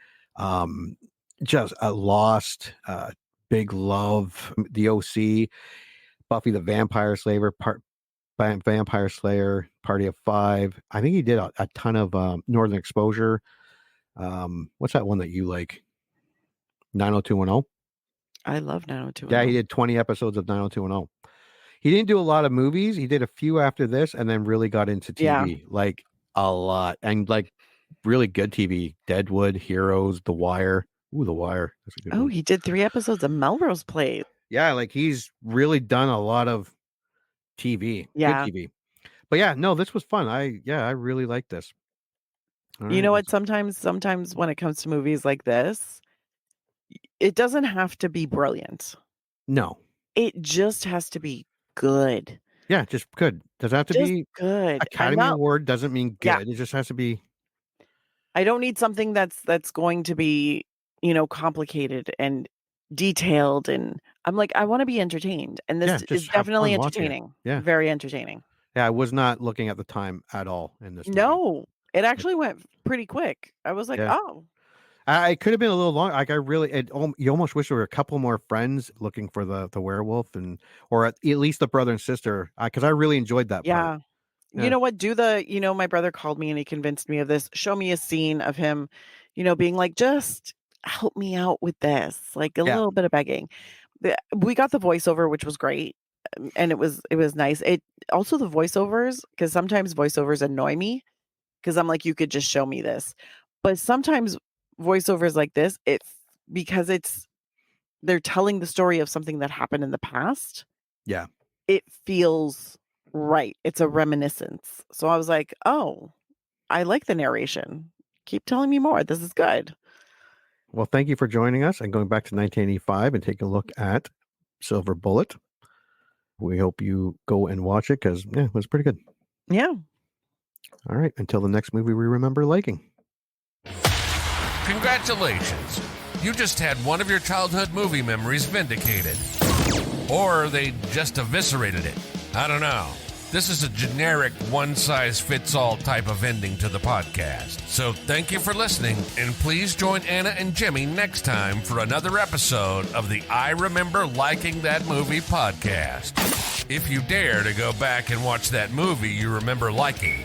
S1: just Lost, Big Love, The OC, Buffy the Vampire Slayer, Vampire Slayer, Party of Five. I think he did a ton of Northern Exposure. What's that one that you like? 90210.
S2: I love 90210.
S1: Yeah, he did 20 episodes of 90210. He didn't do a lot of movies. He did a few after this, and then really got into TV, like a lot, and like really good TV. Deadwood, Heroes, The Wire. Ooh, The Wire. That's a good
S2: Oh,
S1: one.
S2: he did 3 episodes of Melrose Place.
S1: Yeah, like he's really done a lot of TV.
S2: Yeah.
S1: Good TV. But yeah, no, this was fun. I really like this. All
S2: You
S1: right,
S2: know what? Sometimes when it comes to movies like this, it doesn't have to be brilliant.
S1: No.
S2: It just has to be good.
S1: Yeah, just good. Does it have to
S2: Just
S1: be
S2: good.
S1: Academy Award? Doesn't mean good.
S2: Yeah.
S1: It just has to be.
S2: I don't need something that's going to be, complicated and detailed, and I'm like, I want to be entertained. And
S1: Yeah,
S2: this
S1: just
S2: is
S1: have fun
S2: definitely
S1: watching it.
S2: entertaining.
S1: Yeah.
S2: Very entertaining.
S1: Yeah, I was not looking at the time at all in this movie.
S2: No, it actually went pretty quick. I was like,
S1: Yeah.
S2: oh.
S1: It could have been a little long. Like I really, you almost wish there were a couple more friends looking for the werewolf, or at least the brother and sister, because I really enjoyed that part.
S2: Yeah.
S1: Yeah.
S2: You know what? My brother called me and he convinced me of this. Show me a scene of him, being like, just help me out with this, like a
S1: Yeah.
S2: little bit of begging. We got the voiceover, which was great. And it was nice. It also the voiceovers, because sometimes voiceovers annoy me because I'm like, you could just show me this. But sometimes voiceovers like this, because they're telling the story of something that happened in the past.
S1: Yeah.
S2: It feels right. It's a reminiscence. So I was like, oh, I like the narration. Keep telling me more. This is good.
S1: Well, thank you for joining us and going back to 1985 and taking a look at Silver Bullet. We hope you go and watch it because it was pretty good.
S2: Yeah.
S1: All right. Until the next movie we remember liking.
S3: Congratulations. You just had one of your childhood movie memories vindicated. Or they just eviscerated it. I don't know. This is a generic one-size-fits-all type of ending to the podcast. So thank you for listening, and please join Anna and Jimmy next time for another episode of the I Remember Liking That Movie podcast. If you dare to go back and watch that movie you remember liking,